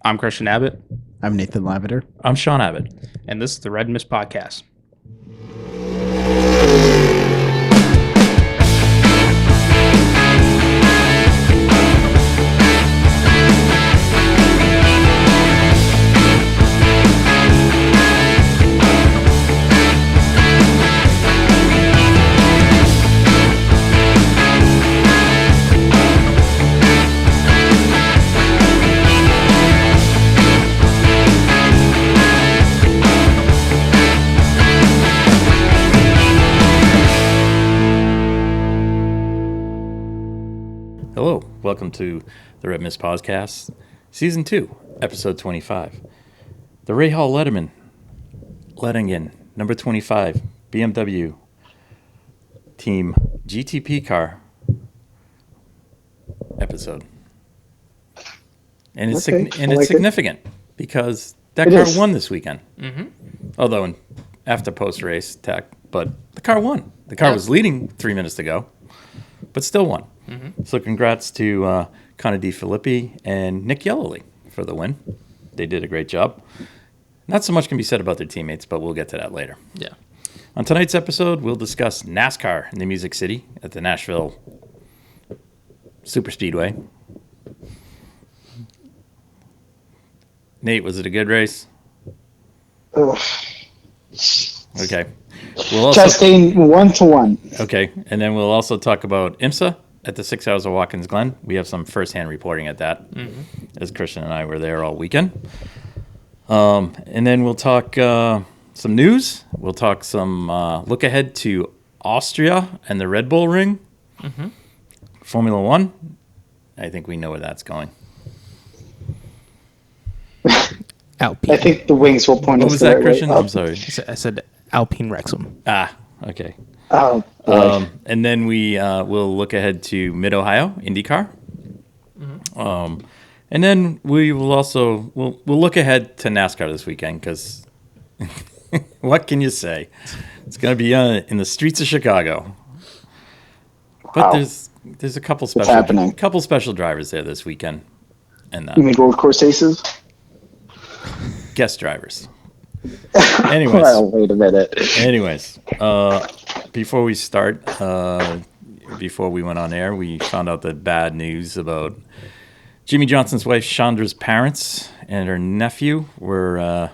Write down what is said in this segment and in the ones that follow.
I'm Christian Abbott. I'm Nathan Lavender. I'm Shaun Abbott. And this is the Red Mist Podcast. Hello, welcome to the Red Mist Podcast, Season 2, Episode 25. The Ray Hall Letterman, number 25, BMW Team GTP car episode. And it's, significant because that car won this weekend. Mm-hmm. Although after post-race tech, but the car won. The car was leading 3 minutes to go, but still won. Mm-hmm. So congrats to Conor D. Filippi and Nick Yellowly for the win. They did a great job. Not so much can be said about their teammates, but we'll get to that later. Yeah. On tonight's episode, we'll discuss NASCAR in the Music City at the Nashville Super Speedway. Nate, was it a good race? Okay. We'll also, Testing 1-to-1. Okay, and then we'll also talk about IMSA at the 6 Hours of Watkins Glen. We have some firsthand reporting at that, as Christian and I were there all weekend. And then we'll talk some news. We'll talk some look ahead to Austria and the Red Bull Ring. Mm-hmm. Formula One. I think we know where that's going. Alpine. I think the wings will point us. What was that, Christian? I'm sorry. I said Alpine Wrexham. Ah, okay. Oh, and then we will look ahead to Mid-Ohio, IndyCar. Mm-hmm. And then we will also we'll look ahead to NASCAR this weekend because what can you say? It's going to be in the streets of Chicago. But there's a couple special drivers there this weekend. And you mean road course aces? Guest drivers. Anyways. Well, wait a minute. Anyways, before we start, before we went on air, we found out the bad news about Jimmy Johnson's wife Chandra's parents and her nephew were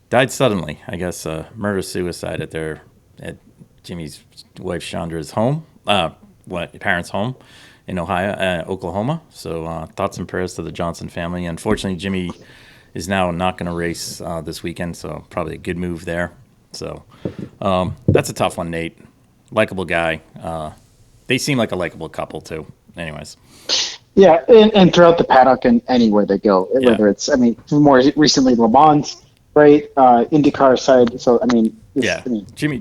died suddenly. I guess murder-suicide at Jimmy's wife Chandra's home, parents' home in Oklahoma. So thoughts and prayers to the Johnson family. Unfortunately, Jimmy is now not going to race this weekend, so probably a good move there. So that's a tough one, Nate. Likable guy. They seem like a likable couple, too. Anyways. Yeah, and throughout the paddock and anywhere they go, whether it's, more recently Le Mans, right? IndyCar side. So, Jimmy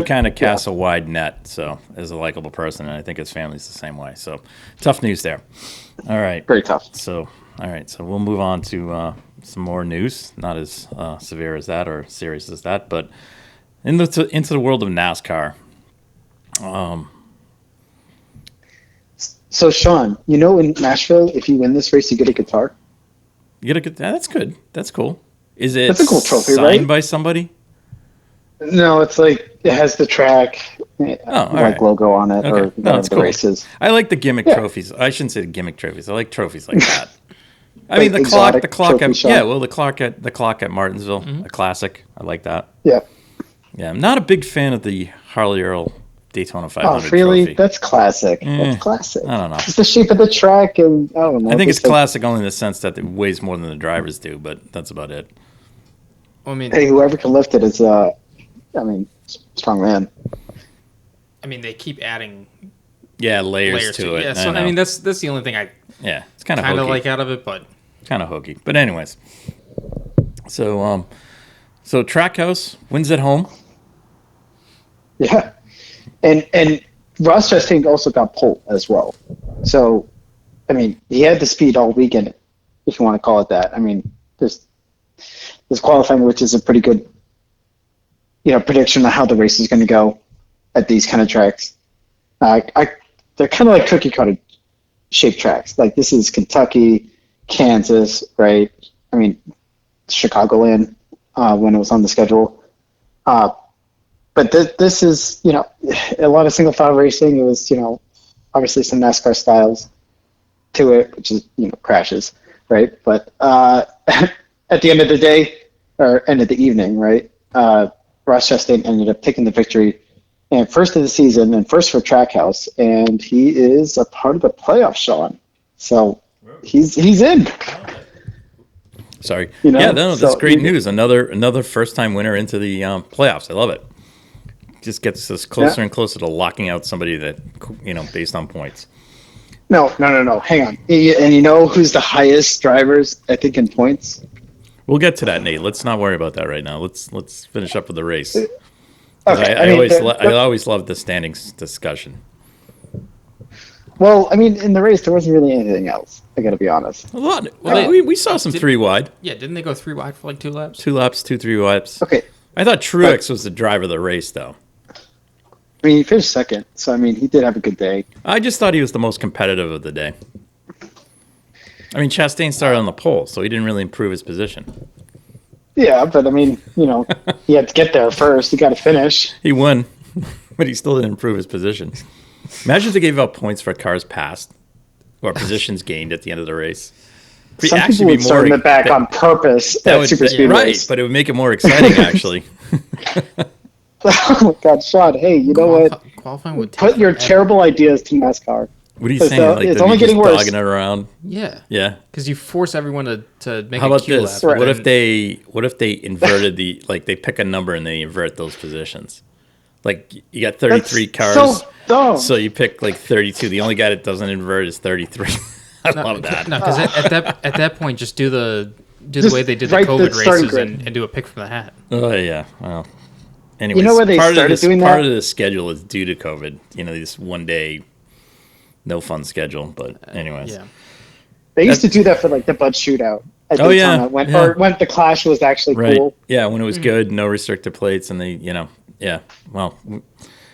kind of casts a wide net, so as a likable person, and I think his family's the same way. So tough news there. All right. Very tough. So we'll move on to some more news, not as severe as that or serious as that, but into the world of NASCAR. So, Shaun, in Nashville, if you win this race, you get a guitar? That's good. That's cool. Is it That's a cool trophy, signed by somebody? No, it's like it has the track logo on it, or that's the cool. races. I like the gimmick trophies. I shouldn't say the gimmick trophies. I like trophies like that. I mean the clock at the clock at Martinsville, a classic. I like that. Yeah. Yeah, I'm not a big fan of the Harley Earl Daytona 500 Oh, really? trophy. That's classic. That's classic. I don't know. It's the shape of the track, and I don't know. I think it's classic only in the sense that it weighs more than the drivers do, but that's about it. Well, hey, whoever can lift it is, strong man. They keep adding layers to it. Yeah, so that's the only thing it's kind of like out of it, but kind of hokey. But anyways, so Trackhouse wins at home. Yeah, and Ross Chastain also got pole as well. So, he had the speed all weekend, if you want to call it that. This qualifying, which is a pretty good, prediction of how the race is going to go at these kind of tracks. They're kind of like cookie cutter shaped tracks. Like this is Kentucky, Kansas, right? I mean, Chicagoland when it was on the schedule. But this is, a lot of single file racing. It was, obviously some NASCAR styles to it, which is, crashes, right? But at the end of the day, or end of the evening, right? Ross Chastain ended up taking the victory and first of the season and first for Trackhouse, and he is a part of the playoff, Shaun. So he's in. Sorry. That's so great news. Another first time winner into the playoffs. I love it. Just gets us closer and closer to locking out somebody that based on points. No. Hang on. And you know who's the highest drivers, I think, in points? We'll get to that, Nate. Let's not worry about that right now. Let's finish up with the race. Okay. I always love the standings discussion. Well, I mean, in the race, there wasn't really anything else. I got to be honest. A lot. Well, we saw some 3 wide. Yeah, didn't they go 3 wide for like 2 laps? 2 laps, 3 laps. Okay. I thought Truex was the driver of the race, though. I mean, he finished second, so I mean, he did have a good day. I just thought he was the most competitive of the day. I mean, Chastain started on the pole, so he didn't really improve his position. Yeah, but I mean, he had to get there first. He got to finish. He won, but he still didn't improve his position. Imagine if they gave out points for cars passed or positions gained at the end of the race. Some people would start in the back on purpose at Super Speedways. Right, but it would make it more exciting, actually. Oh my God, Shaun! Hey, you know what? Qualifying would put your terrible ideas to NASCAR. What are you saying? Like it's only getting worse. Dogging it around. Yeah. Yeah. Because you force everyone to make How a about Q this? lap. What if they inverted they pick a number and they invert those positions? Like you got 33 cars. So dumb. So you pick like 32. The only guy that doesn't invert is 33. I love that. No, because at that point, just do the way they did the write COVID the starting races grid. and do a pick from the hat. Oh yeah. Well. Anyways, You know where they started doing that? Part of the schedule is due to COVID. This one day, no fun schedule. But anyways, Yeah. They used to do that for like the Bud Shootout. At Oh, yeah. Daytona, when, Yeah. or when the Clash was actually right? cool. Yeah, when it was good, no restricted plates, and they, yeah. Well,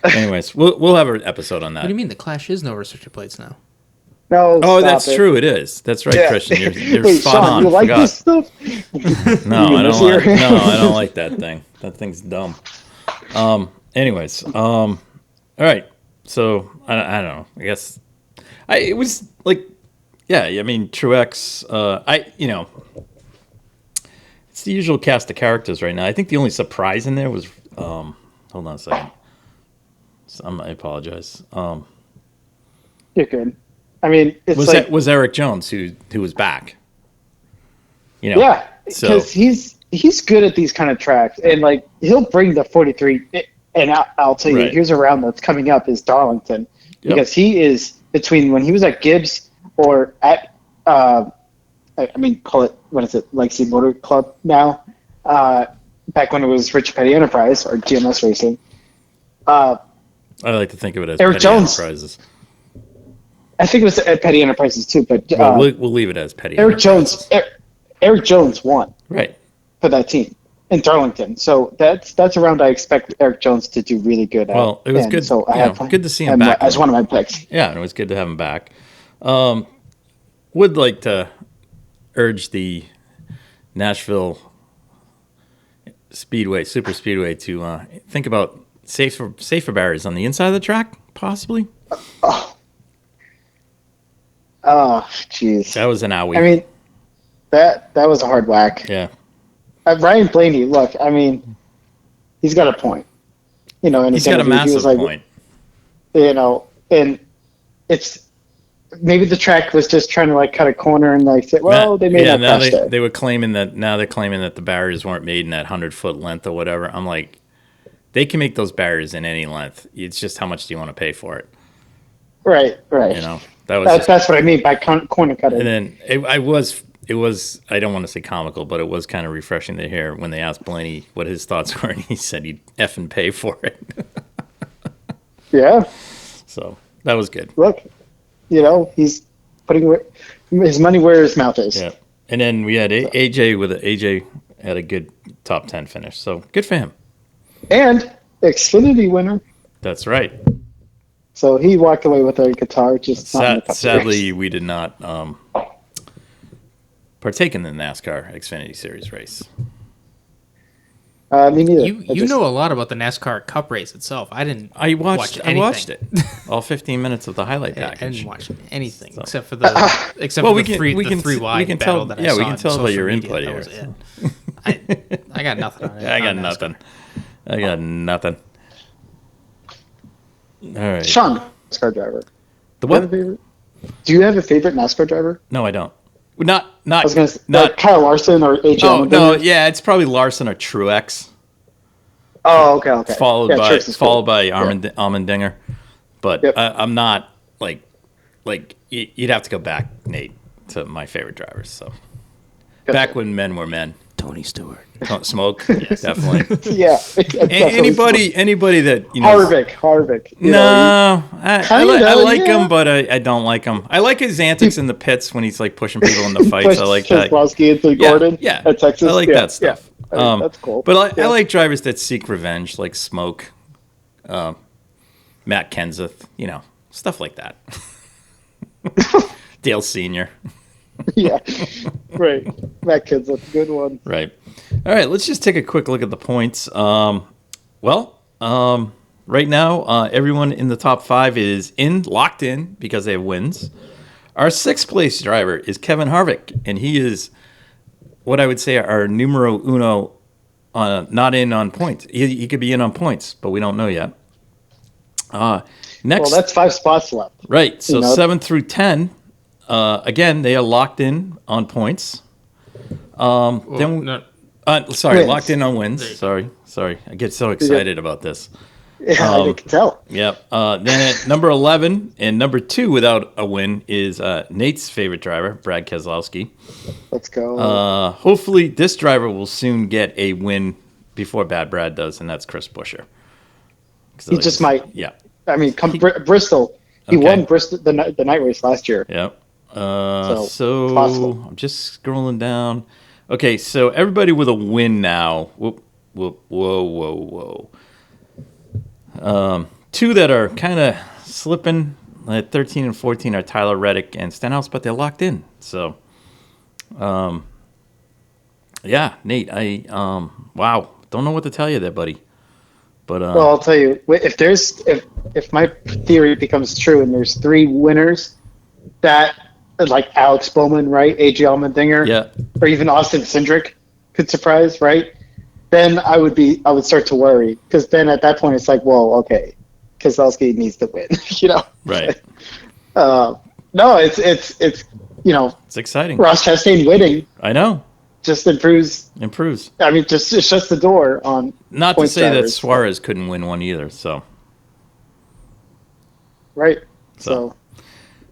anyways, we'll have an episode on that. What do you mean? The Clash is no restricted plates now. No, Oh, stop that's it. true. It is. That's right, Yeah. Christian. You're Wait, spot Shaun, on. you like Forgot. this stuff? No, You I this don't like. here? No, I don't like that thing. That thing's dumb. Anyways, all right. So I don't know. I guess it was like, yeah. I mean, Truex. It's the usual cast of characters right now. I think the only surprise in there was. Hold on a second. I apologize. You're good. I mean, it's Was Eric Jones who was back? Yeah, So because he's good at these kind of tracks, and like he'll bring the 43. And I'll tell you, Right. here's a round that's coming up is Darlington, because he is between when he was at Gibbs or at call it, what is it, Legacy Motor Club now, back when it was Rich Petty Enterprise or GMS Racing. I like to think of it as Eric Petty Jones. Enterprises. I think it was at Petty Enterprises too, but We'll leave it as Petty Eric Enterprises. Jones. Eric Jones won Right. for that team in Darlington, so that's a round I expect Eric Jones to do really good at. Well, it was And good. So I have Good to see him back. as one of my picks. Yeah, and it was good to have him back. Would like to urge the Nashville Super Speedway to think about safer barriers on the inside of the track, possibly. Oh, jeez. That was an owie. I mean, that was a hard whack. yeah. Ryan Blaney, look, I mean, he's got a point. In his He's got a interview, he massive was like, point. And it's maybe the track was just trying to like cut a corner and like say, well, they made that now crash there. they were claiming that they're claiming that the barriers weren't made in that 100-foot length or whatever. I'm like, they can make those barriers in any length. It's just how much do you want to pay for it? Right. That's what I mean by corner cutting. And then it was I don't want to say comical, but it was kind of refreshing to hear when they asked Blaney what his thoughts were, and he said he'd effing pay for it. Yeah. So that was good. Look, he's putting his money where his mouth is. Yeah. And then we had AJ had a good top 10 finish. So good for him. And Xfinity winner. That's right. So he walked away with a guitar, just not in the Cup Sadly, Series. we did not partake in the NASCAR Xfinity Series race. Me neither. You know a lot about the NASCAR Cup race itself. I watched it. All 15 minutes of the highlight I package. didn't watch anything So. except for the three wide battle that I saw. We can tell by your media. input That here. was it. I got nothing on it. I got nothing. All right. Shaun, NASCAR driver. The what? Do you have a favorite NASCAR driver? No, I don't. Not. I was going to say not Kyle Larson or AJ. Oh no, yeah, it's probably Larson or Truex. Oh, okay. Followed cool. by Allmendinger. But Yep. I'm not like you'd have to go back, Nate, to my favorite drivers. So back when men were men. Tony Stewart. Smoke, yes, definitely. Yeah. Anybody that Harvick. No, I like yeah. him, but I don't like him. I like his antics in the pits when he's like pushing people in the fights. I like that. Keselowski into Gordon at Texas. I like that stuff. Yeah. That's cool. But I like drivers that seek revenge, like Smoke, Matt Kenseth, stuff like that. Dale Sr. Yeah, right. Matt Kenseth, good one. Right. All right, let's just take a quick look at the points. Right now, everyone in the top 5 is locked in because they have wins. Our 6th place driver is Kevin Harvick, and he is what I would say our numero uno, not in on points. He could be in on points, but we don't know yet. Next, well, that's 5 spots left. Right, so 7 through 10, again, they are locked in on points. Locked in on wins. Sorry. I get so excited about this. Yeah, I can tell. Yep. Then at number 11 and number 2 without a win is Nate's favorite driver, Brad Keselowski. Let's go. Hopefully, this driver will soon get a win before Bad Brad does, and that's Chris Buescher. He just might. Yeah. I mean, Bristol. He won Bristol the night race last year. Yep. So possible. I'm just scrolling down. Okay, so everybody with a win now. Whoa. 2 that are kind of slipping at 13 and 14 are Tyler Reddick and Stenhouse, but they're locked in. So, Nate, wow, don't know what to tell you there, buddy. But well, I'll tell you, if my theory becomes true and there's 3 winners, that like Alex Bowman, right, AJ Allmendinger, or even Austin Cindric could surprise, right? Then I would start to worry, because then at that point it's like, well, okay, Keselowski needs to win, Right. No, it's it's exciting. Ross Chastain winning. I know. Just improves. I mean, just it shuts the door on. Not to say that Suarez couldn't win one either. So. Right. So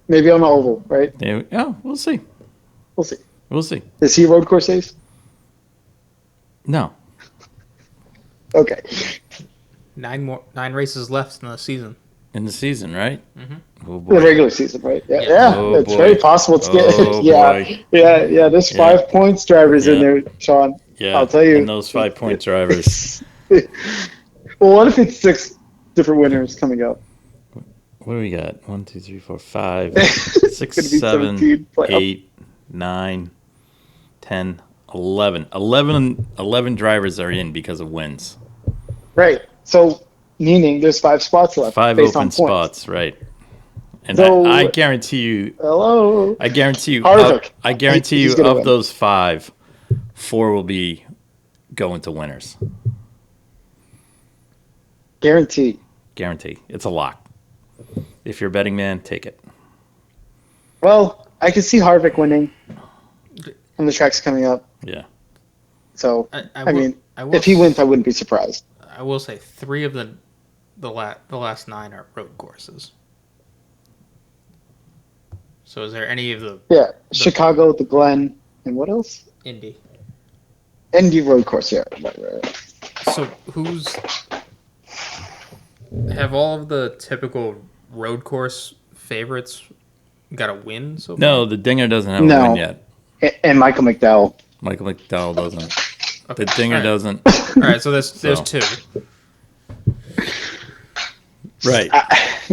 maybe on the oval, right? Yeah, we'll see. We'll see. Is he road course ace? No. Okay. 9 races left in the season. In the season, right? Mm-hmm. Oh boy. The regular season, right? Yeah. Oh, it's boy. very possible to get. Boy. Yeah. There's 5 points drivers in there, Shaun. Yeah, I'll tell you. And those 5 point drivers. Well, what if it's 6 different winners coming up? What do we got? 1, 2, 3, 4, 5, 6, 7, 8, 9, 10, 11. 11 drivers are in because of wins. Right. So, meaning there's 5 spots left. 5 open spots, right. And so, I guarantee you. Hello. I guarantee you. Harvick. I guarantee you of those 5, 4 will be going to winners. Guarantee. It's a lock. If you're a betting man, take it. Well, I can see Harvick winning on the tracks coming up. Yeah. So, if he wins, I wouldn't be surprised. I will say 3 of the last 9 are road courses. So is there any of the... Yeah, Chicago, the Glen, and what else? Indy road course, yeah. Right. So have all of the typical road course favorites got a win so far? No, the Dinger doesn't have a win yet. And Michael McDowell. Michael McDowell doesn't. Okay. The Dinger doesn't. All right, so there's 2. Right.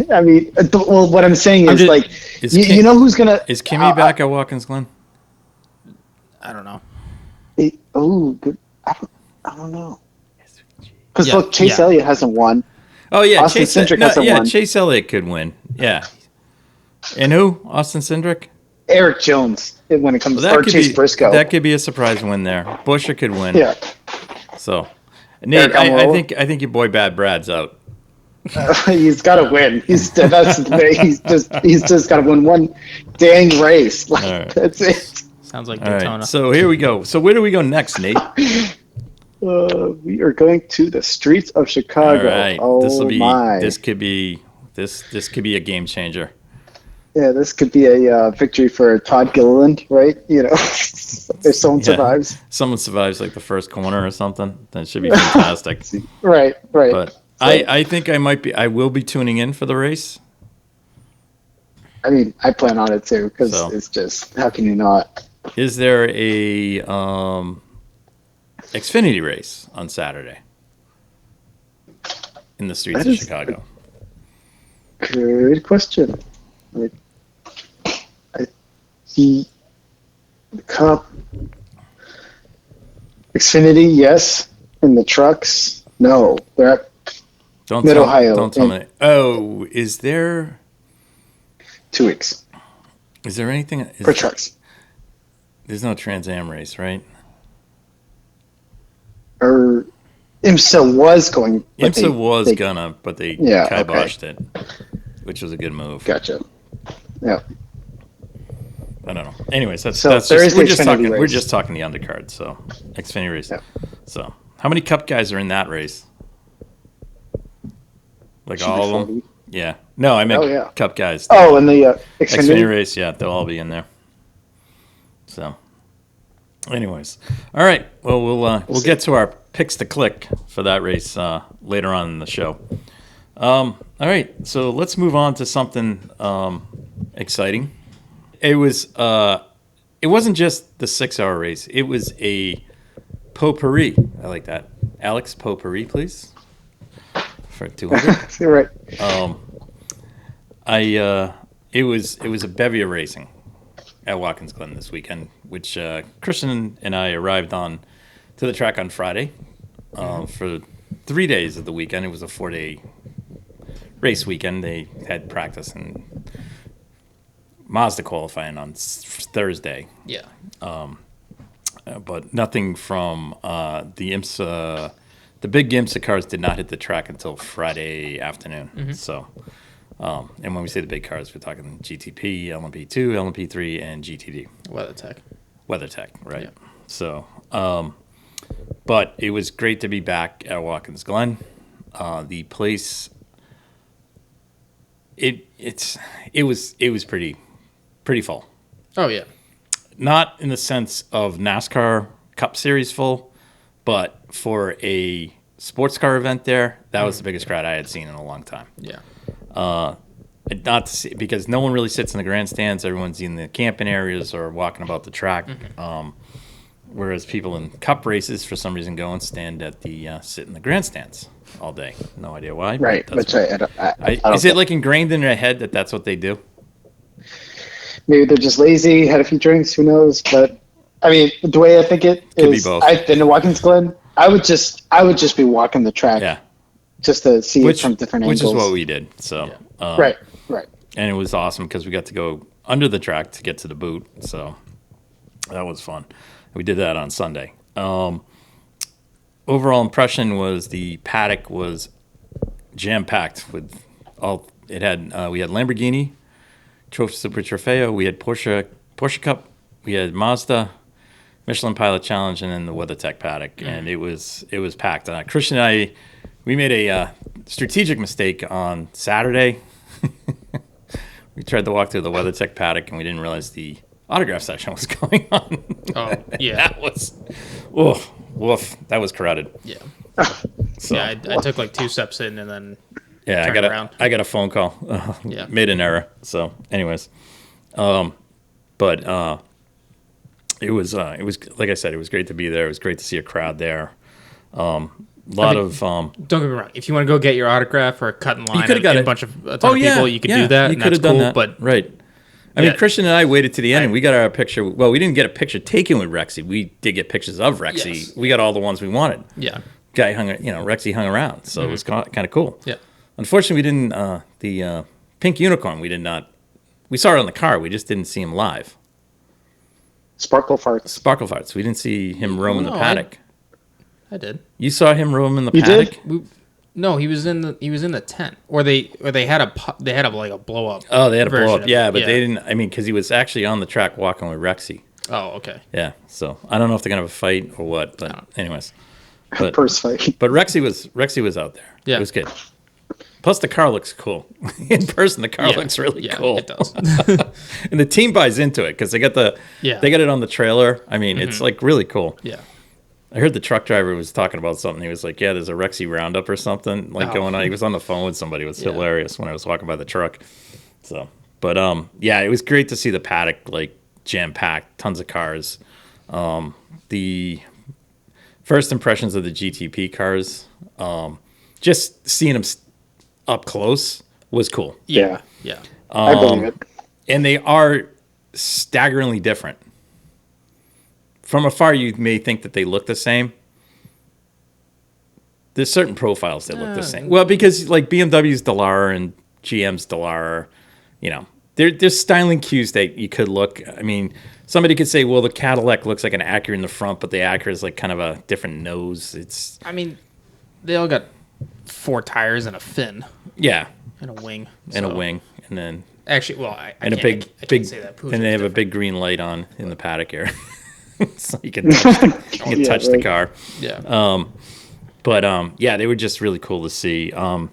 I mean, what I'm saying is, you know who's going to... Is Kimmy back at Watkins Glen? I don't know. Good. I don't know. Because Yeah, look, Chase yeah. Elliott hasn't won. Oh yeah, Austin Cindric hasn't won. Chase Elliott could win. Yeah. And who? Austin Cindric? Eric Jones when it comes Well, or Chase Briscoe. that could be a surprise win there. Busher could win. Yeah. So, Nate, Eric I think your boy Bad Brad's out. He's got to win. He's just got to win one dang race. Like, All right. That's it. Sounds like All Daytona. right. So here we go. So where do we go next, Nate? We are going to the streets of Chicago. All right. Oh my! This could be a game changer. Yeah, this could be a victory for Todd Gilliland, right? You know, if someone survives. Someone survives like the first corner or something, that should be fantastic. Right. But I think I will be tuning in for the race. I mean, I plan on it too because it's just how can you not? Is there a Xfinity race on Saturday in the streets of Chicago? Good question. I see the Cup, Xfinity, yes, and the trucks, no. They're at Mid-Ohio. Don't tell me. Oh, is there 2 weeks Is there anything for trucks? There's no Trans Am race, right? Or IMSA was going. But but they Yeah, kiboshed it, which was a good move. Gotcha. Yeah. I don't know. Anyways, that's there just, is the we're just Xfinity talking. race. We're just talking the undercard. So Xfinity race. Yeah. So how many Cup guys are in that race? Like Should be all of them? 40. Yeah. No, I meant yeah. Cup guys. Oh, and the Xfinity Xfinity. race. Yeah, they'll all be in there. So, anyways, all right. Well, we'll get to our picks to click for that race later on in the show. All right. So let's move on to something exciting. It wasn't just the 6-hour race. It was a potpourri. I like that. Alex, potpourri, please. For 200. You're right. It was a bevy of racing at Watkins Glen this weekend, which Christian and I arrived to the track on Friday for 3 days of the weekend. It was a 4-day race weekend. They had practice and Mazda qualifying on Thursday. Yeah. But nothing from the IMSA. The big IMSA cars did not hit the track until Friday afternoon. Mm-hmm. So, and when we say the big cars, we're talking GTP, LMP2, LMP3, and GTD. WeatherTech, right? Yeah. So, but it was great to be back at Watkins Glen. The place, it was pretty full. Oh yeah. Not in the sense of NASCAR Cup Series full, but for a sports car event there, that was the biggest crowd I had seen in a long time. Yeah. Not to see, because no one really sits in the grandstands. Everyone's in the camping areas or walking about the track. Mm-hmm. Whereas people in Cup races, for some reason, go and stand at sit in the grandstands all day. No idea why. Right. Which I don't is it like ingrained in their head that that's what they do? Maybe they're just lazy, had a few drinks, who knows? But I mean, the way I think it Could is, be both. I've been to Watkins Glen. I would just be walking the track, just to see it from different angles. Which is what we did. So right. And it was awesome because we got to go under the track to get to the boot. So that was fun. We did that on Sunday. Overall impression was the paddock was jam packed with all. It had we had Lamborghini, Super Trofeo, we had Porsche Cup, we had Mazda, Michelin Pilot Challenge, and then the WeatherTech paddock, and it was packed. Christian and I, we made a strategic mistake on Saturday. We tried to walk through the WeatherTech paddock, and we didn't realize the autograph section was going on. Oh yeah, that was woof. That was crowded. Yeah. So, yeah, I took like 2 steps in and then I got a phone call. Made an error. So, anyways, but it was like I said, it was great to be there. It was great to see a crowd there. Don't get me wrong. If you want to go get your autograph or cut in line, you could have got a ton of people, you could do that. You could have done that, but right. I mean, Christian and I waited to the end, and we got our picture. Well, we didn't get a picture taken with Rexy. We did get pictures of Rexy. Yes. We got all the ones we wanted. Yeah. Guy Rexy hung around, so it was kind of cool. Yeah. Unfortunately, we didn't. The Pink Unicorn, we did not. We saw it on the car. We just didn't see him live. Sparkle farts. We didn't see him roaming the paddock. I did. You saw him roaming the You paddock? did? No, he was in the tent, or they had like a blow up. Oh, they had a blow up. Yeah, but yeah. they didn't. I mean, because he was actually on the track walking with Rexy. Oh, okay. Yeah. So I don't know if they're gonna have a fight or what. But anyways, but First fight. but Rexy was out there. Yeah. It was good. Plus, the car looks cool. In person, the car looks really cool. It does. And the team buys into it because they got it on the trailer. I mean, it's like really cool. Yeah. I heard the truck driver was talking about something. He was like, "Yeah, there's a Rexy roundup or something going on." He was on the phone with somebody. It was hilarious when I was walking by the truck. So, but it was great to see the paddock like jam packed, tons of cars. The first impressions of the GTP cars, just seeing them up close was cool. Yeah. Yeah. I believe it. And they are staggeringly different. From afar, you may think that they look the same. There's certain profiles that look the same. Well, because like BMW's Dallara and GM's Dallara, there's styling cues that you could look. I mean, somebody could say, well, the Cadillac looks like an Acura in the front, but the Acura is like kind of a different nose. I mean, they all got 4 tires and a fin. Yeah. And a wing. And a wing. And then... Actually, well, I can't say that. And they have a big green light on in the paddock area. So you can touch the car. Yeah. They were just really cool to see. The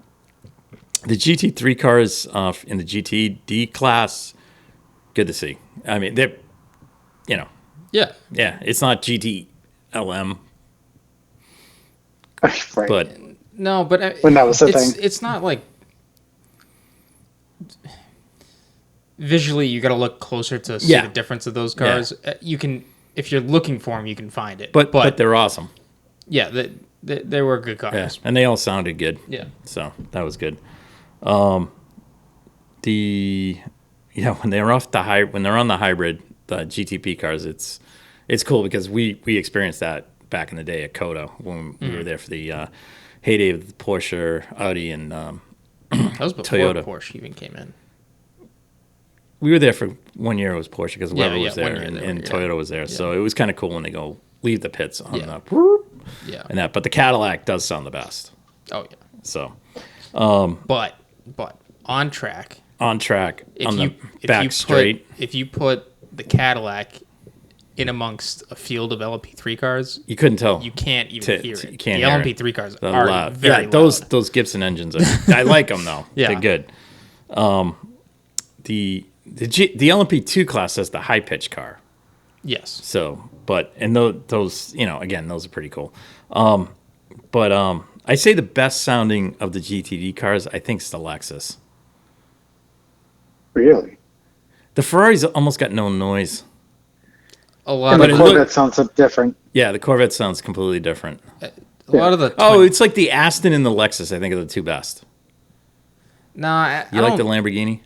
GT3 cars in the GTD class, good to see. I mean, they're, Yeah. Yeah, it's not GTLM. Right. But no, but when that was the thing. It's not like visually you got to look closer to see the difference of those cars. Yeah. You can, if you're looking for them, you can find it. But they're awesome. Yeah, they were good cars. Yeah, and they all sounded good. Yeah. So that was good. When they're on the hybrid, the GTP cars, it's cool because we experienced that back in the day at COTA when we were there for the heyday of the Porsche, Audi, and that was before Toyota. Porsche even came in. We were there for 1 year. It was Porsche because Weber was there and yeah. Toyota was there. Yeah. So it was kind of cool when they leave the pits on the and that. But the Cadillac does sound the best. Oh yeah. So, but on track, if you put the Cadillac in amongst a field of LMP3 cars, you couldn't tell. You can't even hear it. You can't the hear LMP3 it. cars are very loud. Those Gibson engines. I like them though. Yeah. They're good. The LMP2 class has the high pitch car. Yes. So, those again, those are pretty cool. I say the best sounding of the GTD cars, I think, is the Lexus. Really? The Ferrari's almost got no noise. And the Corvette sounds different. Yeah, the Corvette sounds completely different. A lot of the it's like the Aston and the Lexus. I think are the two best. Nah, you like the Lamborghini?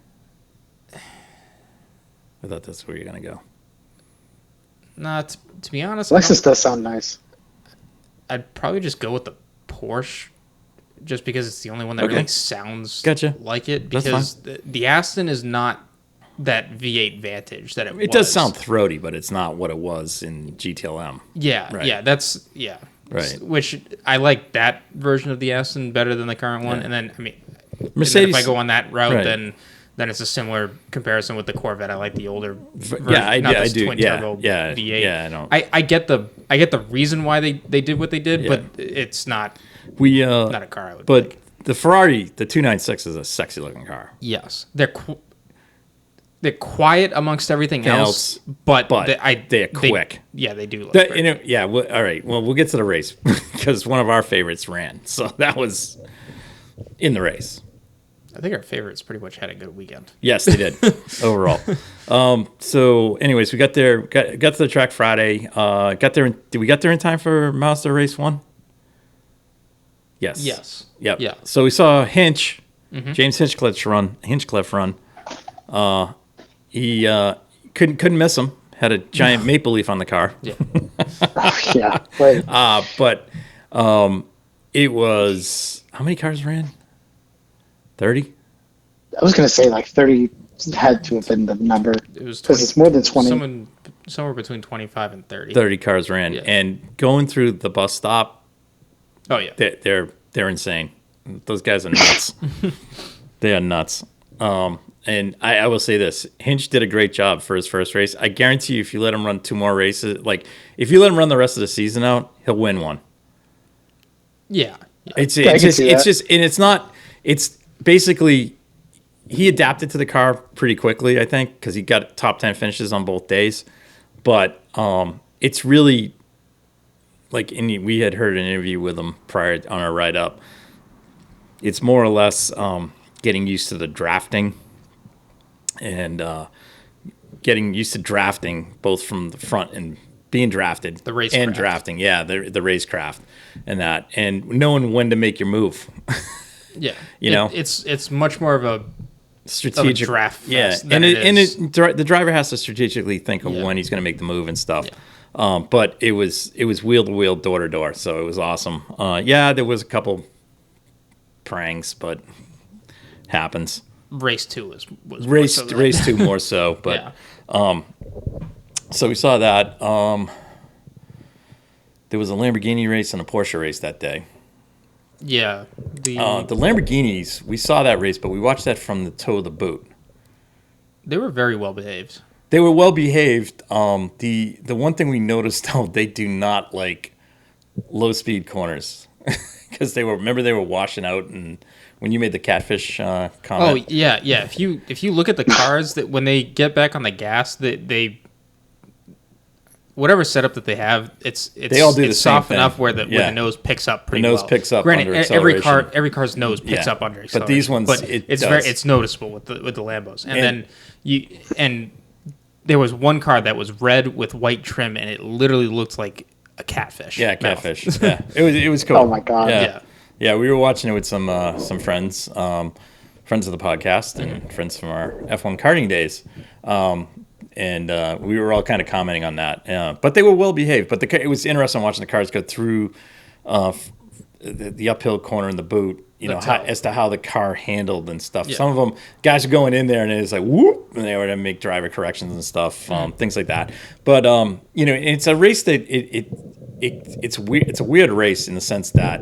I thought that's where you're gonna go. Nah, to be honest, Lexus does sound nice. I'd probably just go with the Porsche, just because it's the only one that really sounds like it. Because the Aston is not that V8 Vantage that it was. It does sound throaty, but it's not what it was in GTLM. Yeah, right. Yeah. Right. Which I like that version of the Aston better than the current one. And then, I mean, Mercedes. If I go on that route, then it's a similar comparison with the Corvette. I like the older version. Yeah, I do. Twin turbo V8. Yeah, I know. I get the reason why they did what they did, but it's not not a car I would pick. The Ferrari, the 296 is a sexy looking car. Yes. They're quiet amongst everything else, but they're quick. They do look great. All right. Well, we'll get to the race because one of our favorites ran. So that was in the race. I think our favorites pretty much had a good weekend. Yes, they did overall. So, anyways, we got there. Got to the track Friday. Got there. Did we get there in time for Mazda Race 1? Yes. Yes. Yep. Yeah. So we saw James Hinchcliffe's run. he couldn't miss him. Had a giant maple leaf on the car. Yeah. Yeah. Right. But it was, how many cars ran? 30? I was going to say like 30 had to have been the number. It was because it's more than 20. Somewhere between 25 and 30. 30 cars ran. Yeah. And going through the bus stop, oh, yeah. They're insane. Those guys are nuts. They are nuts. And I will say this. Hinch did a great job for his first race. I guarantee you if you let him run 2 more races, like if you let him run the rest of the season out, he'll win one. Yeah. It's basically he adapted to the car pretty quickly, I think, because he got top 10 finishes on both days. But it's really like we had heard an interview with him prior on our ride up. It's more or less getting used to the drafting and getting used to drafting both from the front and being drafted, the racecraft. And drafting, yeah, the racecraft and that, and knowing when to make your move. Yeah, know, it's much more of a strategic draft. Yeah, the driver has to strategically think of when he's going to make the move and stuff. Yeah. But it was wheel to wheel, door to door, so it was awesome. Yeah, there was a couple pranks, but happens. Race 2 was race 2 more so, but yeah. So we saw that. There was a Lamborghini race and a Porsche race that day. Yeah, the Lamborghinis, we saw that race, but we watched that from the toe of the boot. They were very well behaved. They were well behaved. The one thing we noticed, though, they do not like low speed corners because they were washing out, and when you made the catfish comment. Oh yeah. If you look at the cars that when they get back on the gas, they whatever setup that they have, they all do the same soft thing. Enough where the nose picks up pretty well. The nose picks up. Granted, under acceleration. every car's nose picks up under acceleration. But these ones, it's noticeable with the Lambos. And there was one car that was red with white trim, and it literally looked like a catfish. Yeah, catfish. Yeah, it was cool. Oh my god. Yeah. We were watching it with some friends, friends of the podcast, and friends from our F1 karting days. And we were all kind of commenting on that. But they were well behaved. But it was interesting watching the cars go through the uphill corner in the boot, as to how the car handled and stuff. Yeah. Some of them, guys are going in there and it's like, whoop, and they were to make driver corrections and stuff, things like that. But, it's a race that it's weird. It's a weird race in the sense that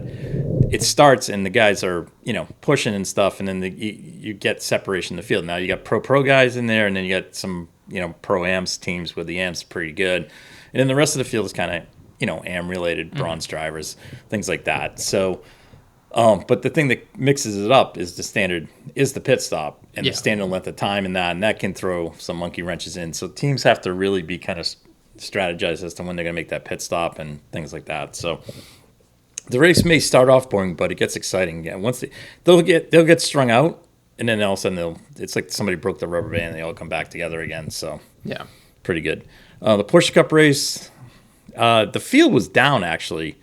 it starts and the guys are, pushing and stuff. And then you get separation in the field. Now you got pro guys in there, and then you got some, pro AMS teams where the AMS pretty good. And then the rest of the field is kind of, AM related, bronze drivers, things like that. So, but the thing that mixes it up is the pit stop and the standard length of time and that can throw some monkey wrenches in. So teams have to really be kind of strategize as to when they're going to make that pit stop and things like that. So the race may start off boring, but it gets exciting. Yeah, once they'll get strung out, and then all of a sudden it's like somebody broke the rubber band and they all come back together again. So yeah, pretty good. The Porsche Cup race, the field was down actually.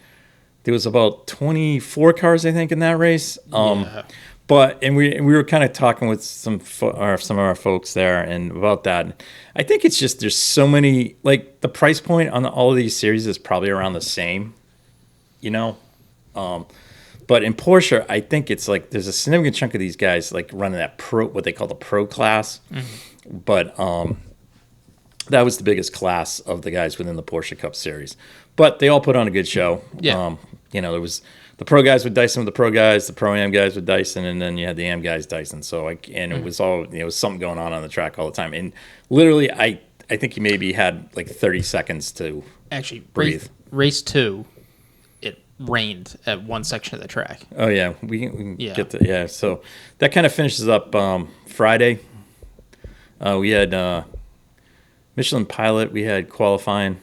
There was about 24 cars, I think, in that race. But we were kind of talking with some of our folks there and about that. I think it's just there's so many, like the price point on all of these series is probably around the same, But in Porsche, I think it's like there's a significant chunk of these guys like running that what they call the pro class. Mm-hmm. But that was the biggest class of the guys within the Porsche Cup series. But they all put on a good show. Yeah. There was the pro guys with Dyson with the pro guys, the pro AM guys with Dyson, and then you had the AM guys Dyson. So it was all it was something going on the track all the time. And literally, I think he maybe had like 30 seconds to actually breathe. Race 2. Rained at one section of the track. Oh yeah, we can get to So that kind of finishes up Friday. We had Michelin Pilot. We had qualifying.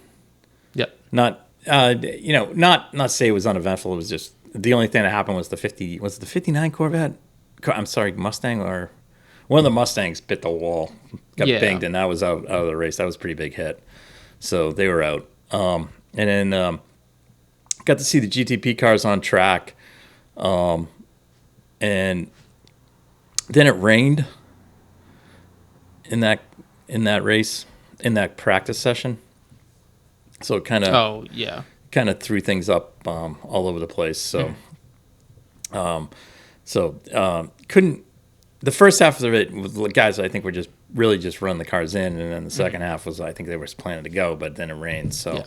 Yep. Not say it was uneventful. It was just the only thing that happened was the 59 Corvette. I'm sorry, Mustang, or one of the Mustangs bit the wall, got banged, and that was out of the race. That was a pretty big hit. So they were out. And then. Got to see the GTP cars on track, and then it rained in that in that race, in that practice session. So it kind of threw things up all over the place. So, couldn't. The first half of it, the guys I think were just run the cars in, and then the second half was I think they were planning to go, but then it rained. So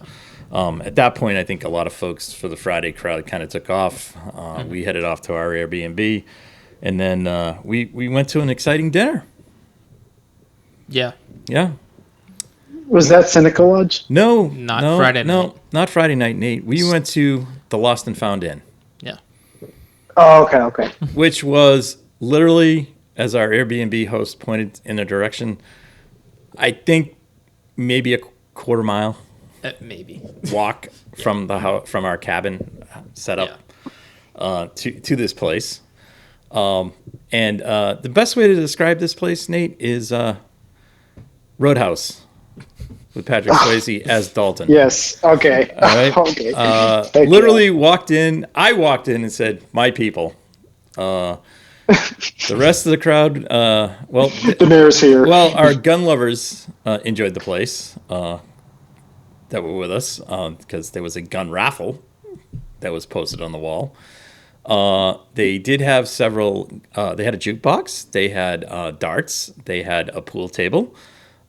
at that point, I think a lot of folks for the Friday crowd kind of took off. We headed off to our Airbnb, and then we went to an exciting dinner. Yeah. Yeah. Was that Seneca Lodge? No, Friday night. No, not Friday night, Nate. We went to the Lost and Found Inn. Yeah. Oh, okay. Which was literally, as our Airbnb host pointed in a direction, I think maybe a quarter mile, maybe walk from our cabin set up to this place. And the best way to describe this place, Nate, is Roadhouse with Patrick Swayze as Dalton. Yes. Okay. All right. Okay. Literally walked in. I walked in and said, "My people." The rest of the crowd, the mayor's here. Well, our gun lovers enjoyed the place that were with us because there was a gun raffle that was posted on the wall. They did have several. They had a jukebox. They had darts. They had a pool table.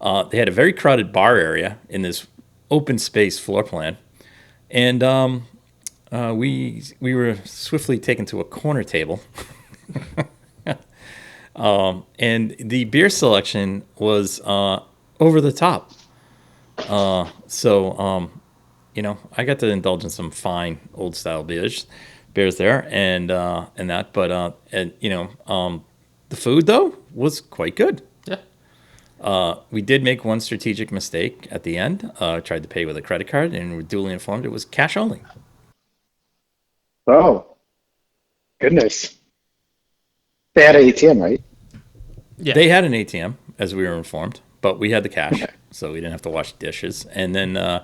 They had a very crowded bar area in this open space floor plan, and we were swiftly taken to a corner table. And the beer selection was over the top. So I got to indulge in some fine old style beers there, and that. But the food though was quite good. Yeah. We did make one strategic mistake at the end. Tried to pay with a credit card, and were duly informed it was cash only. Oh, goodness. They had an ATM, right? Yeah. They had an ATM, as we were informed, but we had the cash, so we didn't have to wash dishes. And then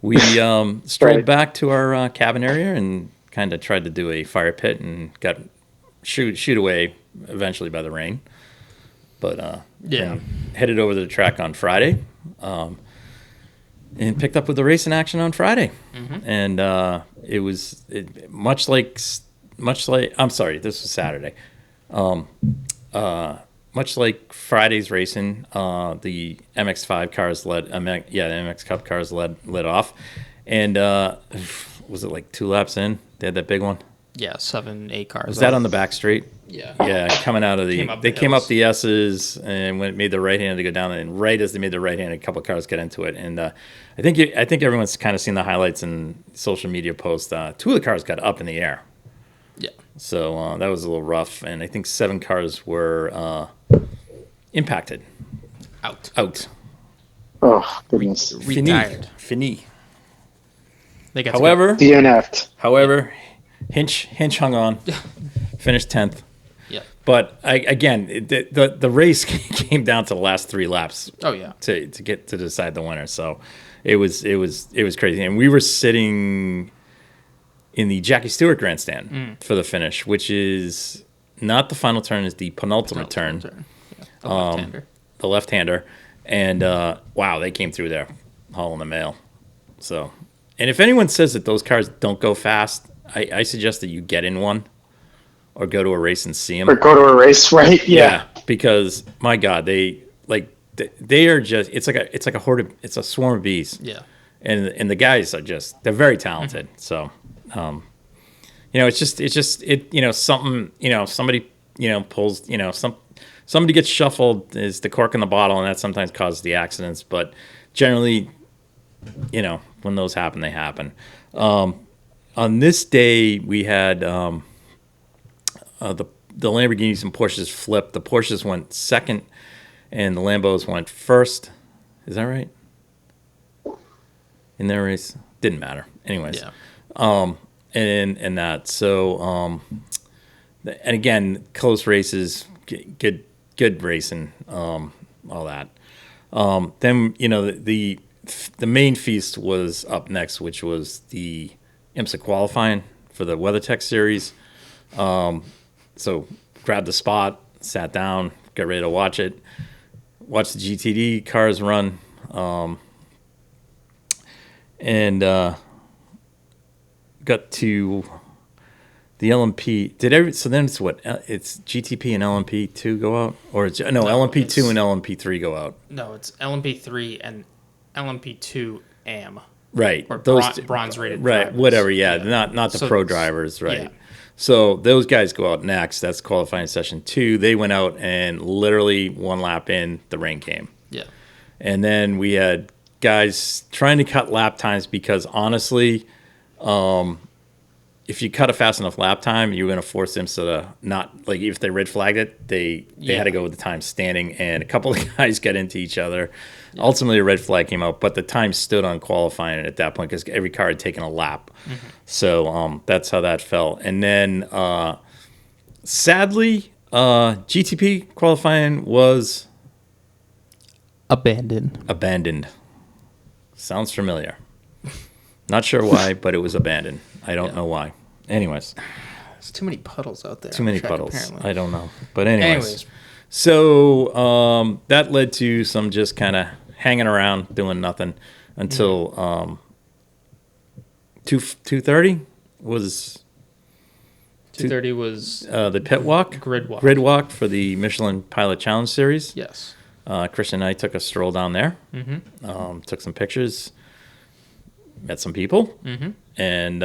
we strolled back to our cabin area and kind of tried to do a fire pit and got shoot away eventually by the rain. But headed over to the track on Friday and picked up with the racing action on Friday. Mm-hmm. And it was much like I'm sorry, this was Saturday. Much like Friday's racing, the MX5 cars the MX Cup cars led off, and was it like 2 laps in? They had that big one. Yeah, 7-8 cars. Was that on the back straight? Yeah. Coming out of they came up the S's and made the right hand to go down, and right as they made the right hand, a couple of cars got into it, and I think everyone's kind of seen the highlights and social media posts. 2 of the cars got up in the air. Yeah. So that was a little rough, and I think 7 cars were impacted. Out. Oh, goodness. Retired. Fini. DNF'd. However, Hinch hung on, finished 10th. Yeah. But the race came down to the last 3 laps. Oh yeah. To get to decide the winner. So it was crazy, and we were sitting in the Jackie Stewart grandstand for the finish, which is not the final turn, is the penultimate turn. Yeah. The left-hander. The left-hander. And, wow, they came through there, hauling the mail. So, and if anyone says that those cars don't go fast, I suggest that you get in one or go to a race and see them. Or go to a race, right? Yeah. Because, my God, they are just, it's like a horde of, it's a swarm of bees. Yeah. And the guys are they're very talented. So, it's just something, somebody, pulls, somebody gets shuffled is the cork in the bottle, and that sometimes causes the accidents. But generally, when those happen, they happen. On this day, we had the Lamborghinis and Porsches flipped. The Porsches went second, and the Lambos went first. Is that right? In their race, didn't matter. Anyways, yeah. And that. So, and again, close races, good racing, all that. Then the main feast was up next, which was the IMSA qualifying for the WeatherTech series. So grabbed the spot, sat down, got ready to watch it. watched the GTD cars run, and got to the LMP. So then it's what? It's GTP and LMP2 go out, or LMP2 and LMP3 go out. No, it's LMP3 and LMP2 AM. Right. Or those bronze rated. Right. Drivers. Whatever. Yeah. Not the pro drivers. Right. Yeah. So those guys go out next. That's qualifying session 2. They went out and literally one lap in, the rain came. Yeah. And then we had guys trying to cut lap times because honestly, if you cut a fast enough lap time, you're going to force them to not, like, if they red flagged it, they had to go with the time standing, and a couple of guys got into each other. Yeah. Ultimately, a red flag came out, but the time stood on qualifying at that point because every car had taken a lap. Mm-hmm. So that's how that fell. And then, sadly, GTP qualifying was abandoned. Sounds familiar. Not sure why, but it was abandoned. I don't know why. Anyways. There's too many puddles out there. Too many puddles. Apparently. I don't know. But anyways. So that led to some just kind of hanging around, doing nothing until 2:30 was... 2:30 was... the pit walk? Grid walk. Grid walk for the Michelin Pilot Challenge Series. Yes. Christian and I took a stroll down there. Mm-hmm. Took some pictures. Met some people. Mm-hmm. And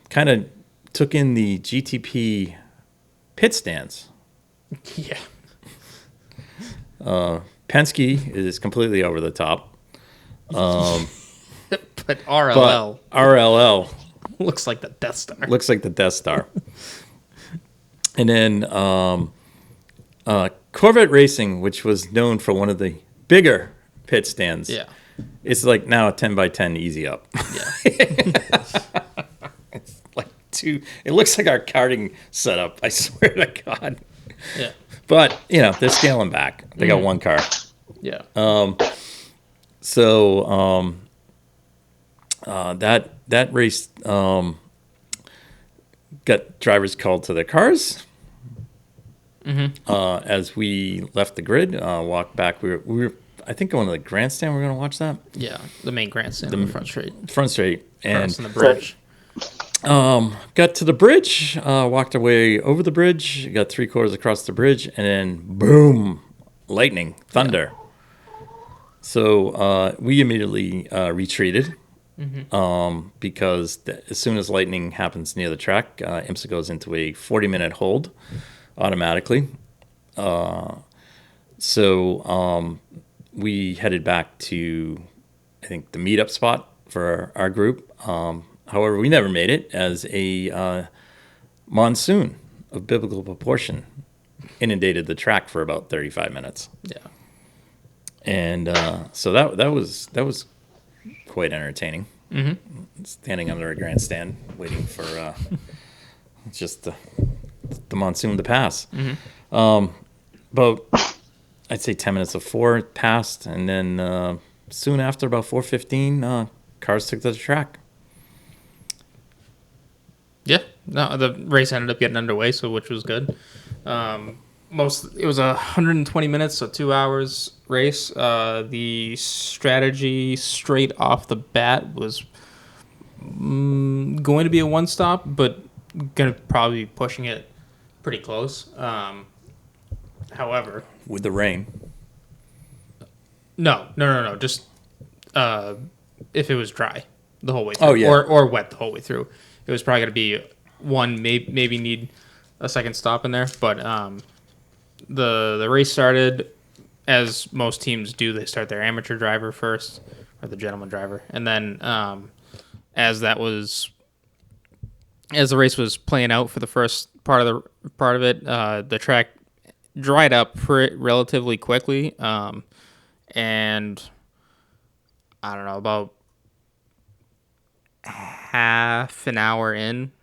kind of took in the GTP pit stands. Yeah. Penske is completely over the top. But RLL. But RLL looks like the Death Star. Looks like the Death Star. And then Corvette Racing, which was known for one of the bigger pit stands. Yeah. It's like now a 10 by 10 easy up. Yeah. It's like it looks like our karting setup, I swear to God. Yeah. But, they're scaling back. They got one car. Yeah. That race got drivers called to their cars. Mm-hmm. As we left the grid, walked back, we were I think going to the grandstand. We're going to watch that. Yeah, the main grandstand, the front straight. And the bridge. Got to the bridge, walked our way over the bridge, got 3/4 across the bridge, and then boom, lightning, thunder. Yeah. So we immediately retreated because as soon as lightning happens near the track, IMSA goes into a 40-minute hold automatically. So we headed back to, I think, the meetup spot for our group. However, we never made it as a monsoon of biblical proportion inundated the track for about 35 minutes. Yeah. And so that was quite entertaining. Mm-hmm. Standing under a grandstand waiting for just the monsoon to pass. Mm-hmm. But I'd say 10 minutes before it passed, and then soon after, about 4:15, cars took to the track. Yeah, no, the race ended up getting underway, which was good. It was 120 minutes, so 2 hours race. The strategy straight off the bat was going to be a one stop, but going to probably be pushing it pretty close. However, with the rain. No. Just if it was dry the whole way through, or wet the whole way through, it was probably going to be one. Maybe need a second stop in there. But the race started as most teams do. They start their amateur driver first, or the gentleman driver, and then as the race was playing out for the first part of it, the track dried up relatively quickly, and I don't know, about half an hour in,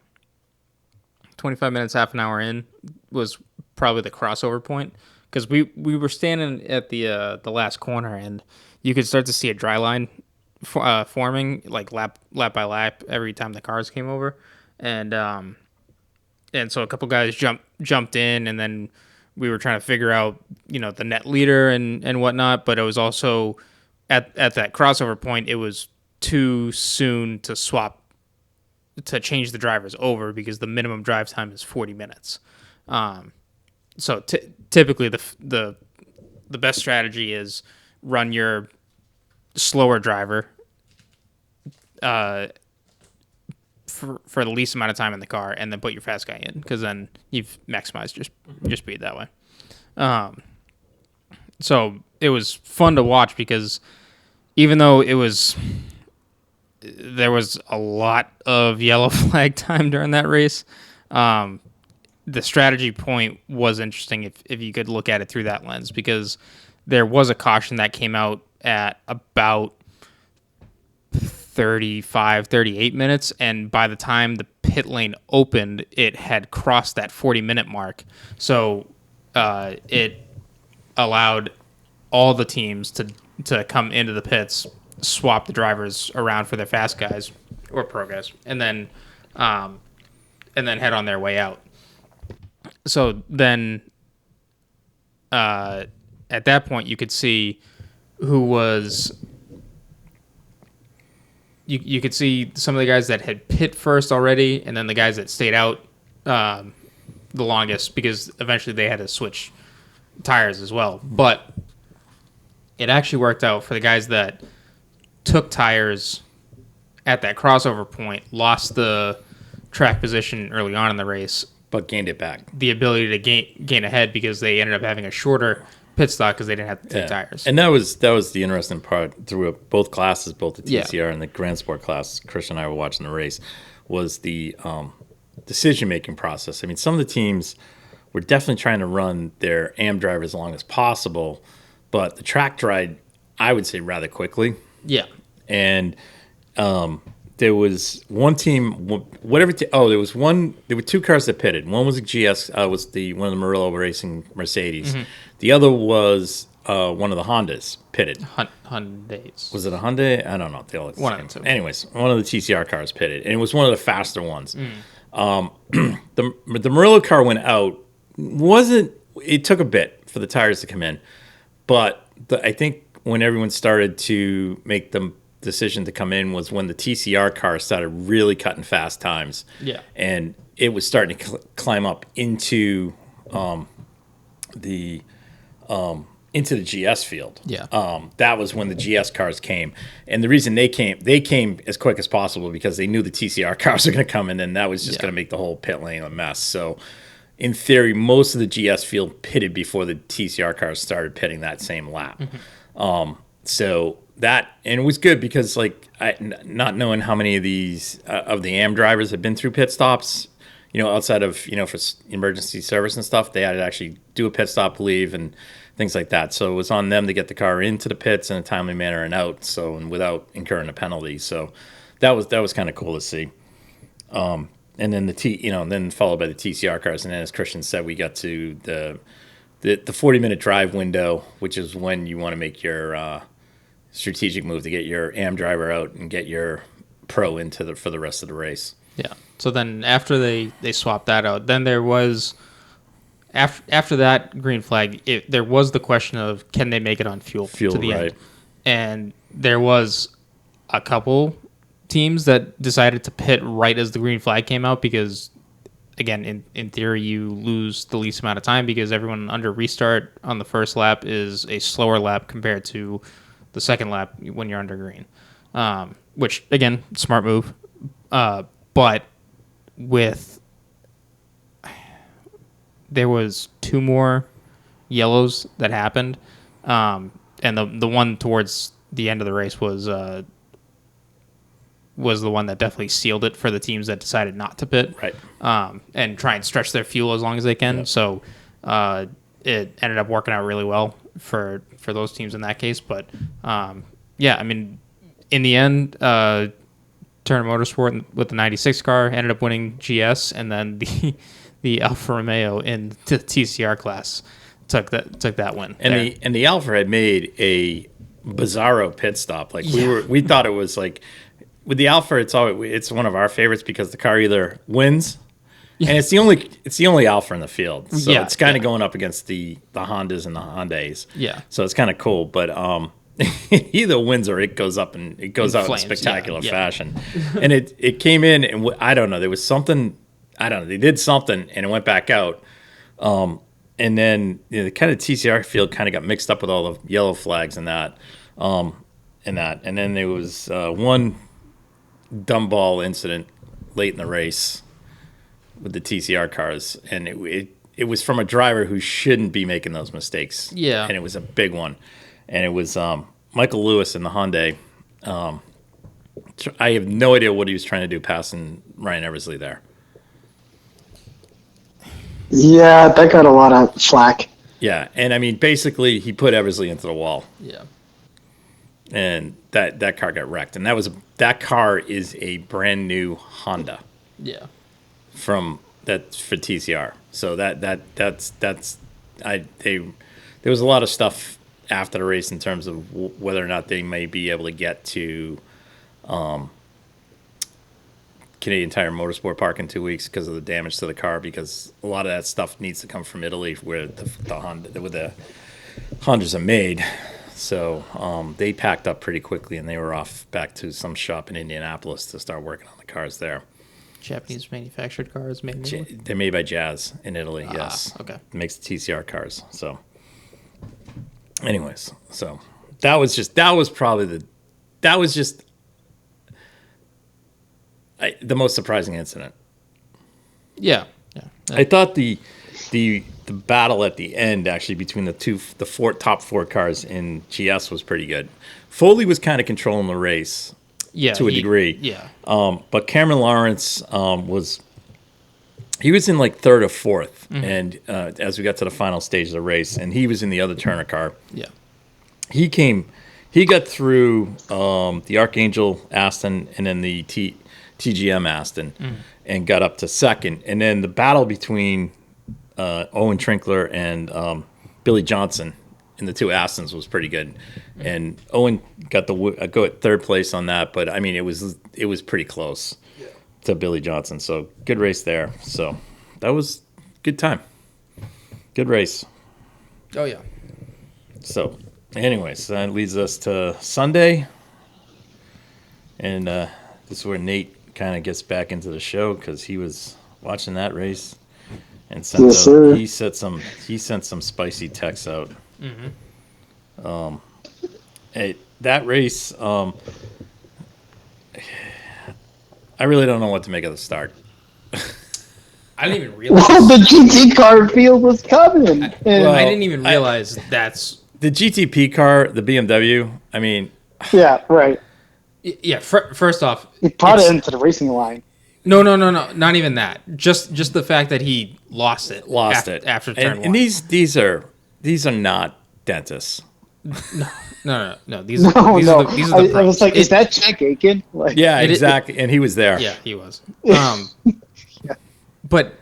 25 minutes, half an hour in, was probably the crossover point, because we were standing at the last corner, and you could start to see a dry line forming, like lap by lap every time the cars came over, and so a couple guys jumped in, and then we were trying to figure out, the net leader and whatnot, but it was also at that crossover point, it was too soon to change the drivers over because the minimum drive time is 40 minutes. So typically the best strategy is run your slower driver for the least amount of time in the car, and then put your fast guy in, because then you've maximized your speed that way. So it was fun to watch because even though there was a lot of yellow flag time during that race, the strategy point was interesting if you could look at it through that lens, because there was a caution that came out at about 35, 38 minutes, and by the time the pit lane opened, it had crossed that 40-minute mark. So it allowed all the teams to come into the pits, swap the drivers around for their fast guys or pro guys, and then head on their way out. So then at that point, you could see who was... You could see some of the guys that had pit first already, and then the guys that stayed out the longest, because eventually they had to switch tires as well. But it actually worked out for the guys that took tires at that crossover point, lost the track position early on in the race, but gained it back. The ability to gain ahead, because they ended up having a shorter pit stop because they didn't have to take tires. And that was the interesting part through both classes, both the TCR and the Grand Sport class. Christian and I were watching the race, was the decision-making process. I mean, some of the teams were definitely trying to run their AM drivers as long as possible, but the track dried, I would say, rather quickly. Yeah. And there was one team, there were two cars that pitted. One was a GS, was one of the Murillo Racing Mercedes. Mm-hmm. The other was one of the Hondas pitted. Hyundais. Was it a Hyundai? I don't know. They all one of them. Anyways, one of the TCR cars pitted, and it was one of the faster ones. The Murillo car went out. It took a bit for the tires to come in, but I think when everyone started to make the decision to come in was when the TCR car started really cutting fast times. Yeah, and it was starting to climb up into the GS field. Yeah. That was when the GS cars came. And the reason they came as quick as possible because they knew the TCR cars were going to come in, and that was just going to make the whole pit lane a mess. So in theory, most of the GS field pitted before the TCR cars started pitting that same lap. Mm-hmm. So that, and it was good because, not knowing how many of these of the AM drivers had been through pit stops, outside of, for emergency service and stuff, they had to actually do a pit stop, leave, and things like that. So it was on them to get the car into the pits in a timely manner and out, and without incurring a penalty. So that was kind of cool to see. And then then followed by the TCR cars, and then as Christian said, we got to the 40-minute drive window, which is when you want to make your strategic move to get your AM driver out and get your pro for the rest of the race. Yeah. So then after they swapped that out, then there was after that green flag, there was the question of can they make it on fuel to the end, and there was a couple teams that decided to pit right as the green flag came out because, again, in theory, you lose the least amount of time because everyone under restart on the first lap is a slower lap compared to the second lap when you're under green, which, again, smart move. But there was two more yellows that happened, and the one towards the end of the race was the one that definitely sealed it for the teams that decided not to pit, right? And try and stretch their fuel as long as they can. Yep. So it ended up working out really well for those teams in that case. But I mean, in the end, Turner Motorsport with the 96 car ended up winning GS, and then the Alfa Romeo in the TCR class took that win. And the Alfa had made a bizarro pit stop. We thought it was with the Alfa, it's one of our favorites because the car either wins And it's the only Alpha in the field, so Yeah, it's kind of going up against the Hondas and the Hyundais. Yeah. So it's kind of cool, but either wins or it goes up and it goes out flames, in spectacular yeah. fashion. And it came in and I don't know, there was something, I don't know, they did something and it went back out. And then the kind of TCR field kind of got mixed up with all the yellow flags and that. And then there was one dumb ball incident late in the race with the TCR cars, and it was from a driver who shouldn't be making those mistakes. Yeah. And it was a big one. And it was Michael Lewis in the Hyundai. I have no idea what he was trying to do passing Ryan Eversley there. Yeah, that got a lot of flack. Yeah, and I mean, basically, he put Eversley into the wall. Yeah. And that car got wrecked. And that car is a brand new Honda. Yeah. For TCR. So there was a lot of stuff after the race in terms of whether or not they may be able to get to Canadian Tire Motorsport Park in 2 weeks because of the damage to the car, because a lot of that stuff needs to come from Italy where the Hondas are made. So they packed up pretty quickly and they were off back to some shop in Indianapolis to start working on the cars there. Japanese manufactured cars made in Italy? They're made by Jazz in Italy, yes. Okay. It makes the TCR cars. So, anyways, so that was just the most surprising incident. Yeah. I thought the battle at the end actually between the top four cars in GS was pretty good. Foley was kind of controlling the race. Yeah, to a degree. Yeah. But Cameron Lawrence was in like third or fourth, and as we got to the final stage of the race, and he was in the other Turner car. Yeah. He got through the Archangel Aston and then the TGM Aston, and got up to second. And then the battle between Owen Trinkler and Billy Johnson in the two Astons was pretty good, and Owen got go at third place on that. But I mean, it was pretty close to Billy Johnson. So good race there. So that was good time, good race. Oh yeah. So, anyways, that leads us to Sunday, and this is where Nate kind of gets back into the show because he was watching that race, and he sent some spicy texts out. That race, I really don't know what to make of the start. I didn't even realize. Well, the GT car field was coming. I didn't even realize that's the GTP car, the BMW. I mean, yeah, right. Yeah. First off, he brought it into the racing line. No, not even that. Just the fact that he lost it after turn one. And these are not dentists. No. These are the I was like, is that Jack Aiken? Like, yeah, exactly. And he was there. Yeah, he was. But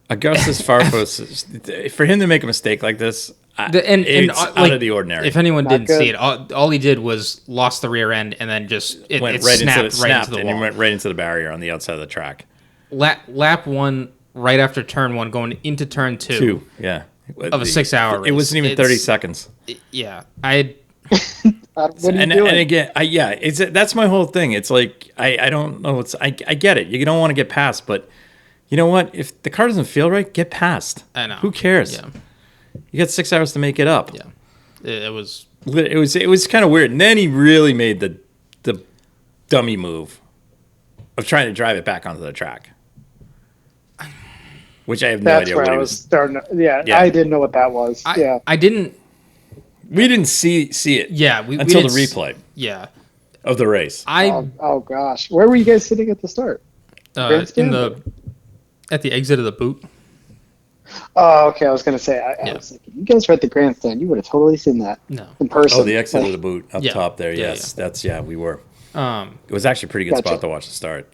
Augustus Farfus, for him to make a mistake like this, it's out of the ordinary. If anyone didn't see it, all he did was lost the rear end and then just it snapped right into the wall. And he went right into the barrier on the outside of the track. Lap one, right after turn one, going into turn two. Yeah. Of a 6 hour race. It wasn't even 30 seconds. Yeah. what are you doing? And again, that's my whole thing. It's like, I don't know. I get it. You don't want to get past, but you know what? If the car doesn't feel right, get past. I know. Who cares? Yeah. You got 6 hours to make it up. Yeah. It was kind of weird. And then he really made the dummy move of trying to drive it back onto the track. Which I have no idea what he was starting. Yeah, I didn't know what that was. I didn't. We didn't see it. Yeah, until the replay. Yeah. Of the race. Oh gosh, where were you guys sitting at the start? At the exit of the boot. Oh, okay. I was gonna say. I was like, if you guys were at the grandstand, you would have totally seen that. No. In person. Oh, the exit of the boot up top there. Yes, we were. It was actually a pretty good spot to watch the start.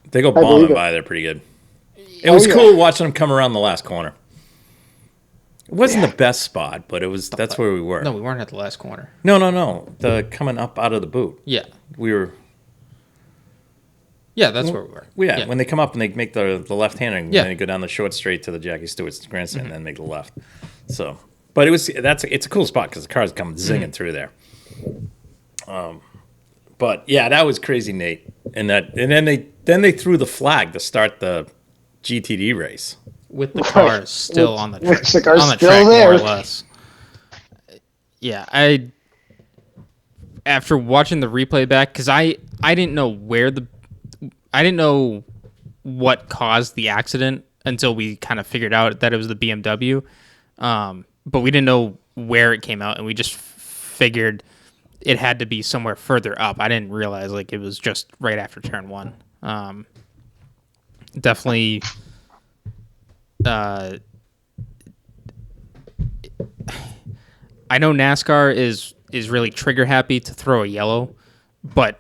They go bombing by there pretty good. It was cool watching them come around the last corner. It wasn't the best spot, but that's where we were. No, we weren't at the last corner. No. The coming up out of the boot. Yeah. We were. Yeah, that's where we were. Yeah, when they come up and they make the left hand and Yeah. then they go down the short straight to the Jackie Stewart's grandstand and then make the left. So, but it's a cool spot because the cars come zinging through there. But yeah, that was crazy, Nate. And then they threw the flag to start the GTD race with the cars still on the track, the cars on the still track there. more or less. Yeah, after watching the replay back, because I didn't know I didn't know what caused the accident until we kind of figured out that it was the BMW, but we didn't know where it came out, and we just figured it had to be somewhere further up. I didn't realize like it was just right after turn one. Definitely. I know NASCAR is really trigger happy to throw a yellow, but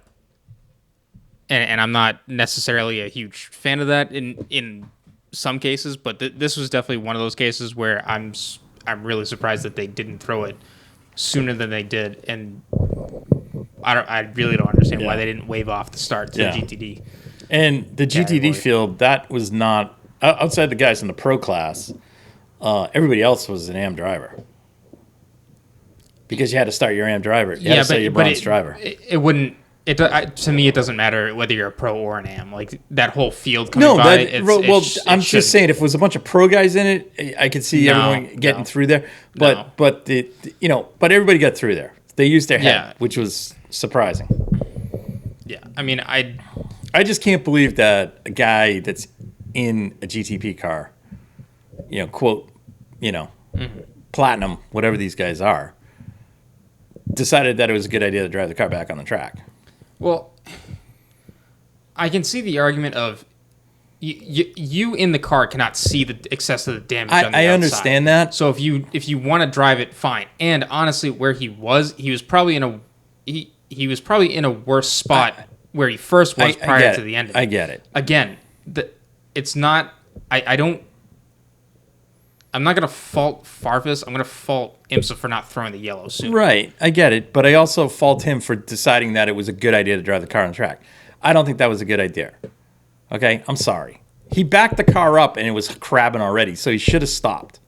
and I'm not necessarily a huge fan of that in some cases, but this was definitely one of those cases where I'm really surprised that they didn't throw it sooner than they did, and I really don't understand why they didn't wave off the start to the GTD. And the GTD field, that was not outside the guys in the pro class. Everybody else was an AM driver because you had to start your AM driver. You had to start your bronze driver. It wouldn't. To me, it doesn't matter whether you're a pro or an AM. Like that whole field coming by. I'm just saying, if it was a bunch of pro guys in it, I could see everyone getting through there. But but everybody got through there. They used their head, which was surprising. Yeah, I mean, I just can't believe that a guy that's in a GTP car, platinum, whatever these guys are, decided that it was a good idea to drive the car back on the track. Well, I can see the argument of you in the car cannot see the excess of the damage on the outside. I understand that. So if you want to drive it, fine. And honestly, where he was probably in a worse spot where he first was prior to the end of it. I get it. Again, it's not. I'm not going to fault Farfus. I'm going to fault IMSA for not throwing the yellow soon. Right. I get it. But I also fault him for deciding that it was a good idea to drive the car on the track. I don't think that was a good idea. Okay? I'm sorry. He backed the car up and it was crabbing already, so he should have stopped.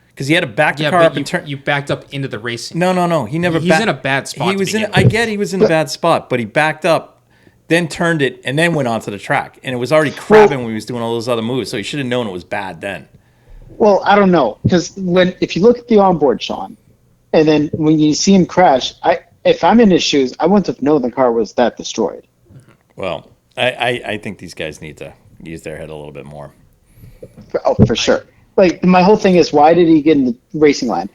Because he had to back the car up and turn. You backed up into the racing. No. He never. He's in a bad spot. I get he was in a bad spot, but he backed up, then turned it, and then went onto the track. And it was already crabbing when he was doing all those other moves, so he should have known it was bad then. Well, I don't know, because if you look at the onboard, Shaun, and then when you see him crash, if I'm in his shoes, I wouldn't have known the car was that destroyed. Well, I think these guys need to use their head a little bit more. For sure. Like, my whole thing is, why did he get in the racing line?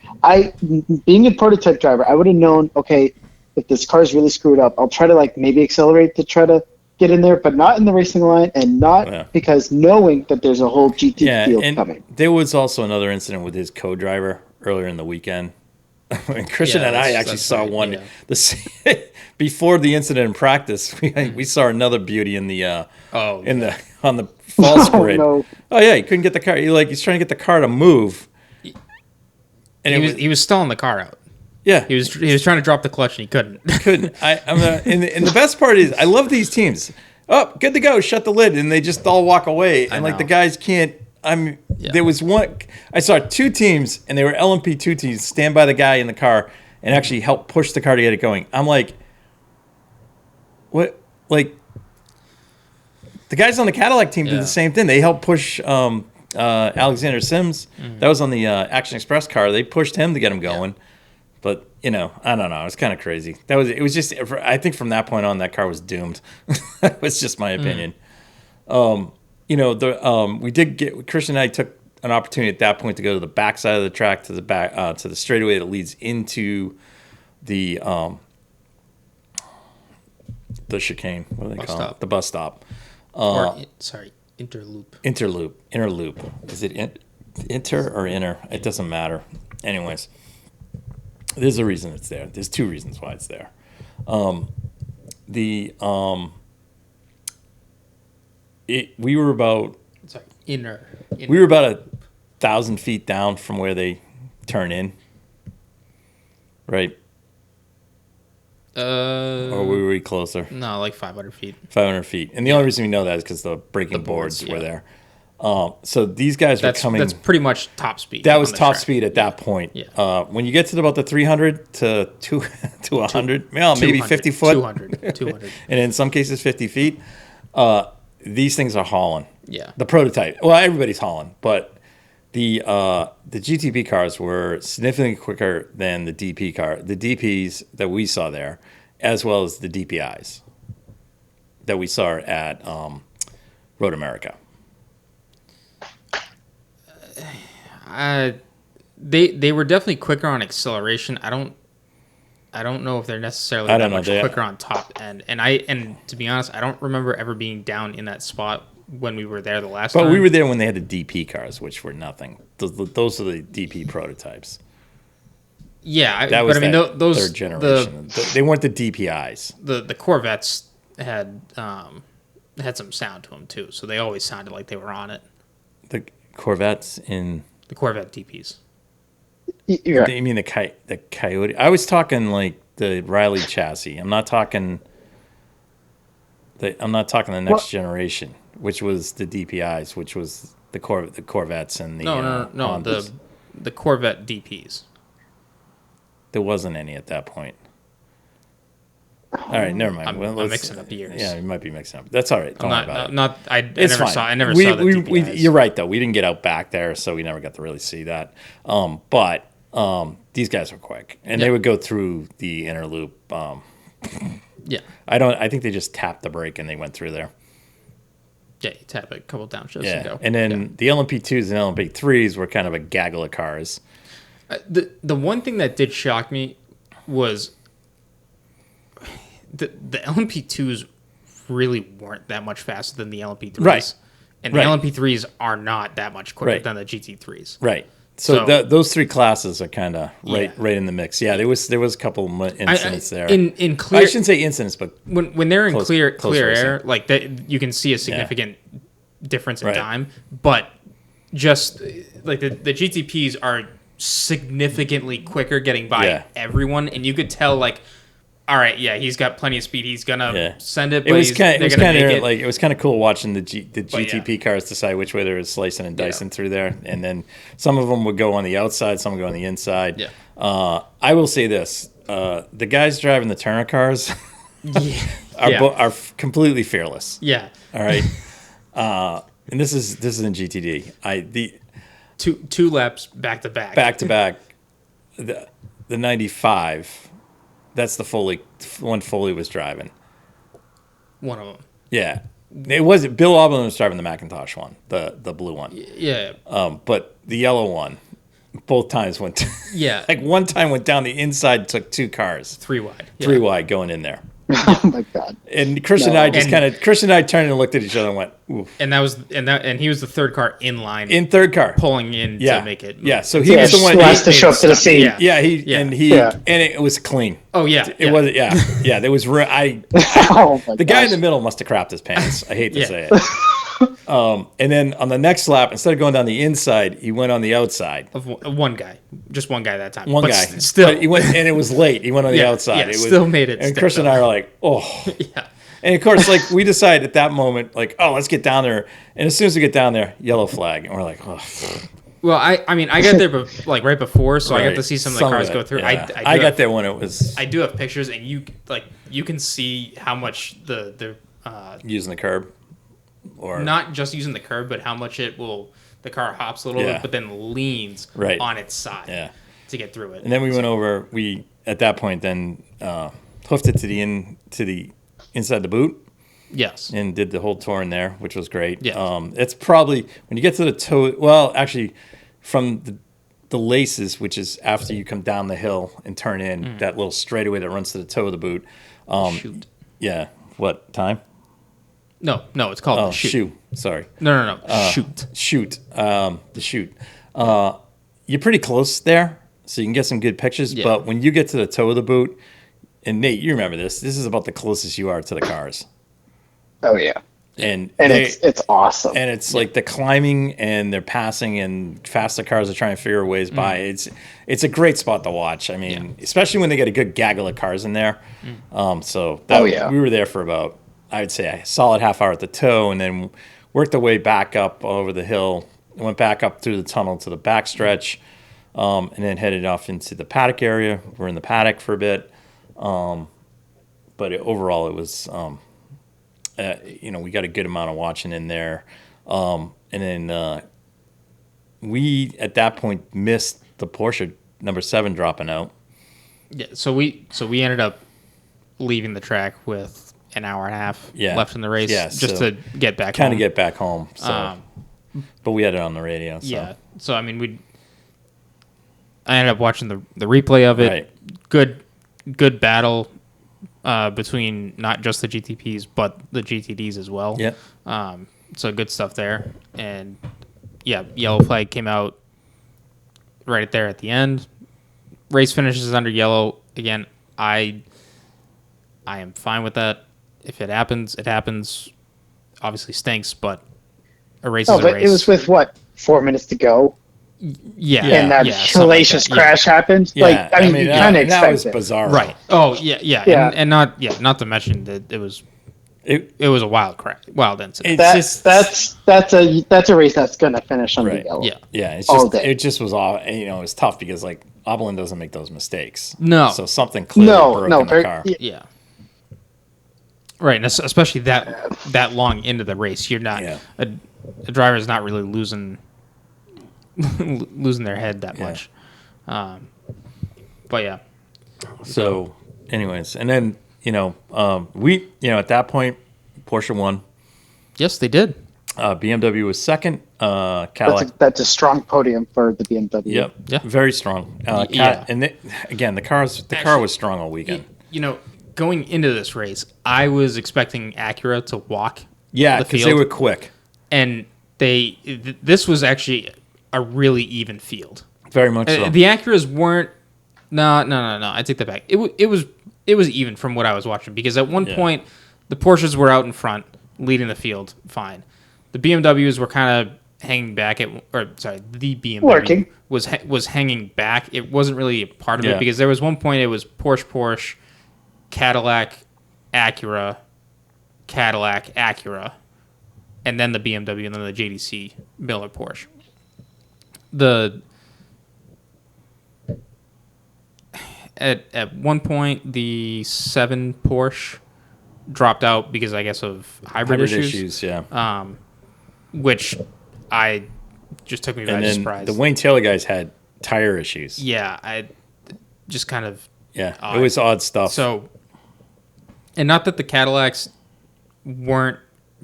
Being a prototype driver, I would have known, okay, if this car is really screwed up, I'll try to maybe accelerate to try to get in there, but not in the racing line, and not because knowing that there's a whole GT field coming. There was also another incident with his co-driver earlier in the weekend. And Christian and I actually saw one before the incident in practice. We saw another beauty in the on the false grid. No. Oh yeah, he couldn't get the car. He's trying to get the car to move, and he was stalling the car out. Yeah, he was trying to drop the clutch and he couldn't. And the best part is, I love these teams. Oh, good to go. Shut the lid, and they just all walk away. And the guys can't. There was one. I saw two teams, and they were LMP2 teams. Stand by the guy in the car and actually help push the car to get it going. I'm like, what? Like, the guys on the Cadillac team did the same thing. They helped push Alexander Sims. Mm-hmm. That was on the Action Express car. They pushed him to get him going. Yeah. But, I don't know. It's kind of crazy. It was just, I think from that point on, that car was doomed. That was just my opinion. We did get, Christian and I took an opportunity at that point to go to the back side of the track, to the back, to the straightaway that leads into the chicane. What do they call it? The bus stop. Interloop. Is it inter or inner? It doesn't matter. Anyways. There's a reason it's there. There's two reasons why it's there. We were about inner. We were about 1,000 feet down from where they turn in, right? Or were we closer? No, like 500 feet. 500 feet. And the only reason we know that is because the braking boards were there. So these guys were coming. That's pretty much top speed. That was top speed at that point. Yeah. When you get to about the 300 to 100, well, maybe 50 foot. 200. And in some cases, 50 feet. These things are hauling. Yeah. The prototype. Well, everybody's hauling, but the GTP cars were significantly quicker than the DP car. The DPs that we saw there, as well as the DPIs that we saw at Road America. They were definitely quicker on acceleration. I don't know if they're necessarily that much quicker on top end. And to be honest, I don't remember ever being down in that spot when we were there the last time. But we were there when they had the DP cars, which were nothing. Those are the DP prototypes. Yeah, that was those third generation. They weren't the DPIs. The Corvettes had some sound to them too, so they always sounded like they were on it. The Corvettes in the Corvette DPs. Yeah. You mean the Coyote? I was talking like the Riley chassis. I'm not talking the next generation, which was the DPIs, which was the Corvettes and the no, the Corvette DPs. There wasn't any at that point. All right, never mind. I'm mixing up years. Yeah, you might be mixing up. That's all right. Don't worry about it. I never saw the DPIs. You're right, though. We didn't get out back there, so we never got to really see that. But these guys were quick, and they would go through the inner loop. Yeah. I think they just tapped the brake and they went through there. Yeah, you tap a couple downshifts and go. And then the LMP2s and LMP3s were kind of a gaggle of cars. The one thing that did shock me was the LMP2s really weren't that much faster than the LMP3s. Right. And the LMP3s are not that much quicker than the GT3s. Right. So those three classes are kind of right in the mix. Yeah, there was a couple incidents there. In clear, I shouldn't say incidents, but when they're in clear air, like that, you can see a significant difference in time. But just like the GTPs are significantly quicker getting by everyone, and you could tell like, all right, he's got plenty of speed. He's gonna send it. But it was kind of cool watching the GTP cars decide which way they were slicing and dicing through there, and then some of them would go on the outside, some would go on the inside. Yeah. I will say this: the guys driving the Turner cars are completely fearless. Yeah. All right. And this is in GTD. Two laps back to back. Back to back. The 95. That's the one Foley was driving. One of them. Yeah. It wasn't Bill Auburn was driving the Macintosh one, the blue one. Yeah. But the yellow one, both times went. Like one time went down the inside, took two cars. 3 wide. Yeah. 3 wide going in there. Oh my God! And Chris and I turned and looked at each other and went, "Oof." And he was the third car in line. In third car, pulling in to make it. Yeah, so he was the one who has to show up to the scene. And it was clean. Oh yeah, it was. Yeah. There was. The guy in the middle must have crapped his pants. I hate to say it. And then on the next lap, instead of going down the inside, he went on the outside. Of one guy, just one guy that time. One guy. Still, he went, and it was late. He went on the outside. Yeah, still made it. And Chris and I are like, oh. Yeah. And of course, like we decided at that moment, like, oh, let's get down there. And as soon as we get down there, yellow flag, and we're like, oh. Well, I got there right before, so I got to see some of the cars go through. Yeah. I got there when it was. I do have pictures, and you can see how much the using the curb. Or not just using the curb, but how much the car hops a little bit, but then leans on its side to get through it. And then we went over. We at that point then hoofed it to the inside the boot. Yes, and did the whole tour in there, which was great. Yeah, it's probably when you get to the toe. Well, actually, from the laces, which is after you come down the hill and turn in that little straightaway that runs to the toe of the boot. Shoot. Yeah. What time? No, it's called the shoot. Shoe. Sorry. No. Shoot. Shoot. The shoot. You're pretty close there, so you can get some good pictures. Yeah. But when you get to the toe of the boot, and Nate, you remember this. This is about the closest you are to the cars. Oh yeah. And it's awesome. And it's like the climbing and they're passing and faster cars are trying to figure ways by. It's a great spot to watch. I mean, especially when they get a good gaggle of cars in there. We were there for about, I would say, a solid half hour at the toe, and then worked our way back up over the hill, went back up through the tunnel to the backstretch, and then headed off into the paddock area. We're in the paddock for a bit. But overall, it was... we got a good amount of watching in there. And then we, at that point, missed the Porsche number 7 dropping out. Yeah, so we ended up leaving the track with an hour and a half left in the race just to get back home. Kind of get back home. So. But we had it on the radio. So. Yeah, so, I mean, I ended up watching the replay of it. Right. Good battle. Between not just the GTPs but the GTDs as well. Yeah. So good stuff there. And yellow flag came out right there at the end. Race finishes under yellow. Again, I am fine with that. If it happens, it happens. Obviously stinks, but a race is a race. It was with 4 minutes to go. Yeah, and that hellacious crash happened. Yeah, I mean, you kind of expect that was bizarre, right? Oh, yeah. And not to mention that it was a wild incident. That's a race that's going to finish under yellow. Yeah. It's just it just was all it was tough because like Oberlin doesn't make those mistakes. No, so something clearly broke in the car. Yeah. Right, and especially that long into the race, you're not a driver is not really losing their head that much. But yeah. So anyways, and then, we, at that point, Porsche won. Yes, they did. BMW was second. Cadillac. That's a strong podium for the BMW. Yep. Yeah. Very strong. And the car was strong all weekend. Going into this race, I was expecting Acura to walk. Yeah, because they were quick. And this was actually a really even field. Very much so. The Acuras weren't. No. I take that back. It was even from what I was watching because at one point the Porsches were out in front leading the field fine. The BMWs were kind of hanging back the BMW was hanging back. It wasn't really a part of it because there was one point it was Porsche, Cadillac, Acura, and then the BMW and then the JDC Miller Porsche. At one point the 7 Porsche dropped out because I guess of hybrid issues. Which I just took me by surprise. The Wayne Taylor guys had tire issues. Yeah, I just kind of it was odd stuff. So, and not that the Cadillacs weren't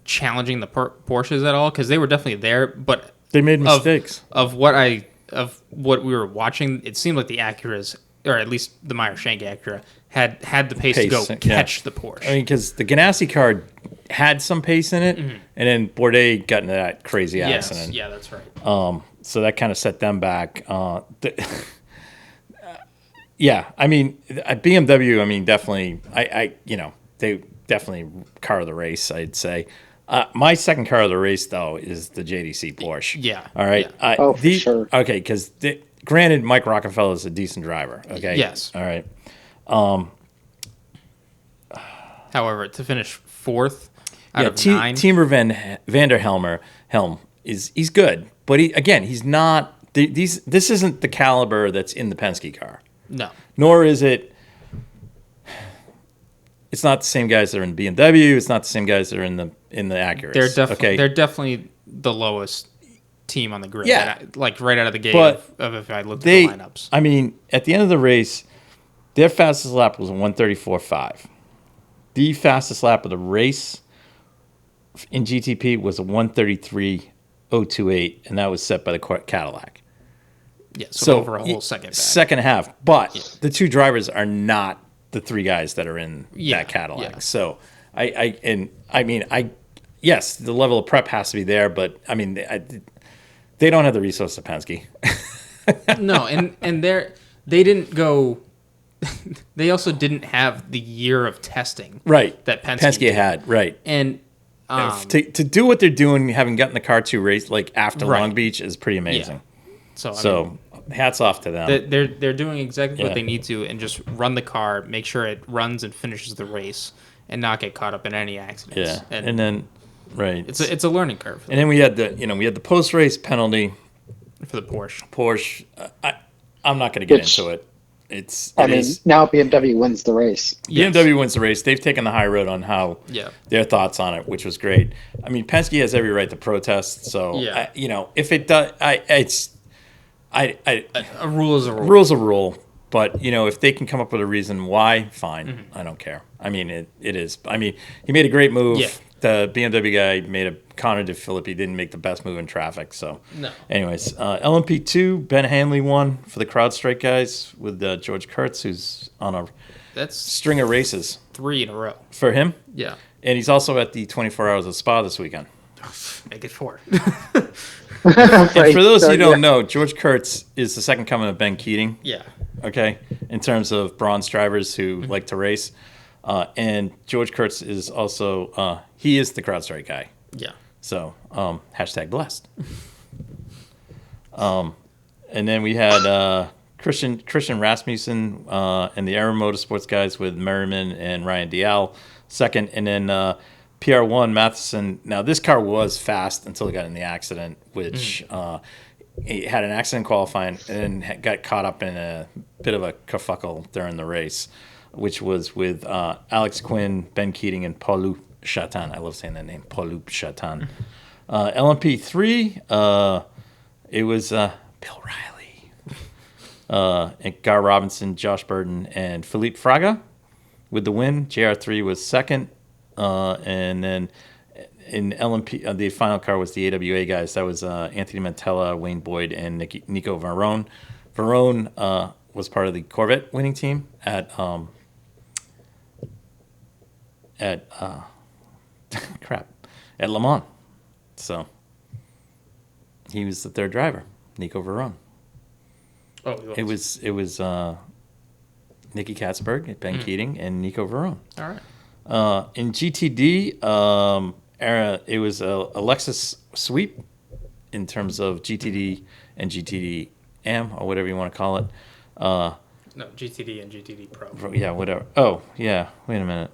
challenging the Porsches at all because they were definitely there, but they made mistakes. Of what we were watching, it seemed like the Acuras, or at least the Meyer-Shank Acura, had the pace to go catch the Porsche. I mean, because the Ganassi car had some pace in it, and then Bourdais got into that crazy accident. Yeah, that's right. So that kind of set them back. Yeah, I mean, at BMW, I mean, definitely, they definitely car of the race, I'd say. My second car of the race, though, is the JDC Porsche. Yeah. All right. Yeah. For sure. Okay, because granted, Mike Rockefeller is a decent driver. Okay. Yes. All right. However, to finish fourth out of 9. Timur van der Helm he's good, but he's not. This isn't the caliber that's in the Penske car. No. Nor is it. It's not the same guys that are in BMW. It's not the same guys that are in the Acuras. They're definitely the lowest team on the grid. Yeah. Like right out of the gate of if I looked at the lineups. I mean, at the end of the race, their fastest lap was a 1:34.5. The fastest lap of the race in GTP was a 1:33.028, and that was set by the Cadillac. Yeah, so over a whole second back. Second half. But the two drivers are not the three guys that are in that Cadillac. Yeah. So yes, the level of prep has to be there, but I mean, they don't have the resources of Penske. No, and they didn't go. They also didn't have the year of testing right that Penske had, right? And To do what they're doing, having gotten the car to race like after Right. Long Beach is pretty amazing. Yeah. So hats off to them. They're doing exactly what they need to, and just run the car, make sure it runs and finishes the race, and not get caught up in any accidents. Yeah, and then right, it's a learning curve. And then we had the post race penalty for the Porsche. I'm not going to get into it. Now BMW wins the race. BMW wins the race. They've taken the high road on how their thoughts on it, which was great. I mean, Penske has every right to protest. So if it does, a rule is a rule. Rule's a rule. But if they can come up with a reason why, fine. I don't care. I mean, it is. I mean, he made a great move. Yeah. The BMW guy made a counter to Philip. He didn't make the best move in traffic. So, no. Anyways, LMP2, Ben Hanley won for the CrowdStrike guys with George Kurtz, who's on a string of races. 3 in a row. For him? Yeah. And he's also at the 24 Hours of Spa this weekend. Make it 4. And for those who don't know, George Kurtz is the second coming of Ben Keating. Yeah. Okay, in terms of bronze drivers who like to race. And George Kurtz is also, he is the CrowdStrike guy. Yeah. So, #blessed. And then we had Christian Rasmussen and the Aero Motorsports guys with Merriman and Ryan Dial second. And then PR1 Matheson. Now, this car was fast until it got in the accident, which he had an accident qualifying and then got caught up in a bit of a kerfuffle during the race, which was with Alex Quinn, Ben Keating, and Paul-Loup Chatin. I love saying that name, Paul-Loup Chatin. LMP3, it was Bill Riley, and Gar Robinson, Josh Burton, and Philippe Fraga with the win. JR3 was second, and then in LMP, the final car was the AWA guys. That was Anthony Mantella, Wayne Boyd, and Nico Varone. Varone was part of the Corvette winning team at Le Mans. So he was the third driver, Nico Varone. Oh, it was Nicky Katzberg, Ben Keating, and Nico Varone. All right. In GTD, it was a Lexus sweep in terms of GTD and GTD M, or whatever you want to call it. No, GTD and GTD Pro. Yeah, whatever. Oh, yeah. Wait a minute.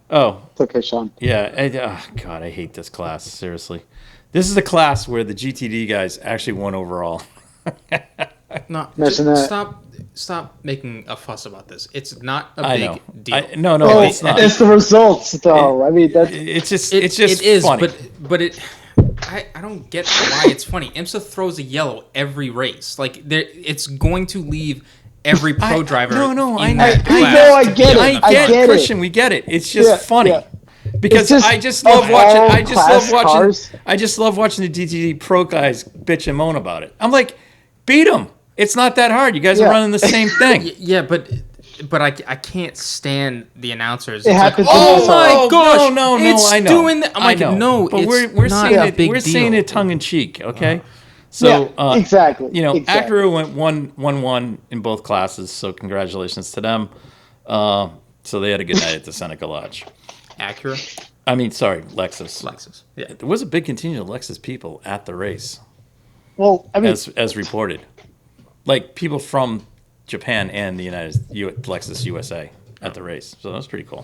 Oh. It's okay, Shaun. Yeah. God, I hate this class. Seriously. This is a class where the GTD guys actually won overall. No, stop making a fuss about this. It's not a big deal. No, it's not. It's the results, though. I mean, it's just funny. But I don't get why it's funny. IMSA throws a yellow every race. Like it's going to leave every pro driver. I get it. I get it, Christian. We get it. It's just funny. Yeah. Because I just love watching the DTD pro guys bitch and moan about it. I'm like, beat them. It's not that hard. You guys are running the same thing. Yeah, but I can't stand the announcers. It happens. Like, oh my gosh! No, it's I know. Doing that. I'm like, no, but it's we're not saying a it. big We're deal. saying it tongue in cheek. Okay. So exactly. Acura went 1-1 in both classes. So congratulations to them. So they had a good night at the Seneca Lodge. Acura? I mean, sorry, Lexus. Lexus. Yeah. There was a big contingent of Lexus people at the race. Well, I mean, as reported, like people from Japan and the Lexus USA at the race. So that was pretty cool.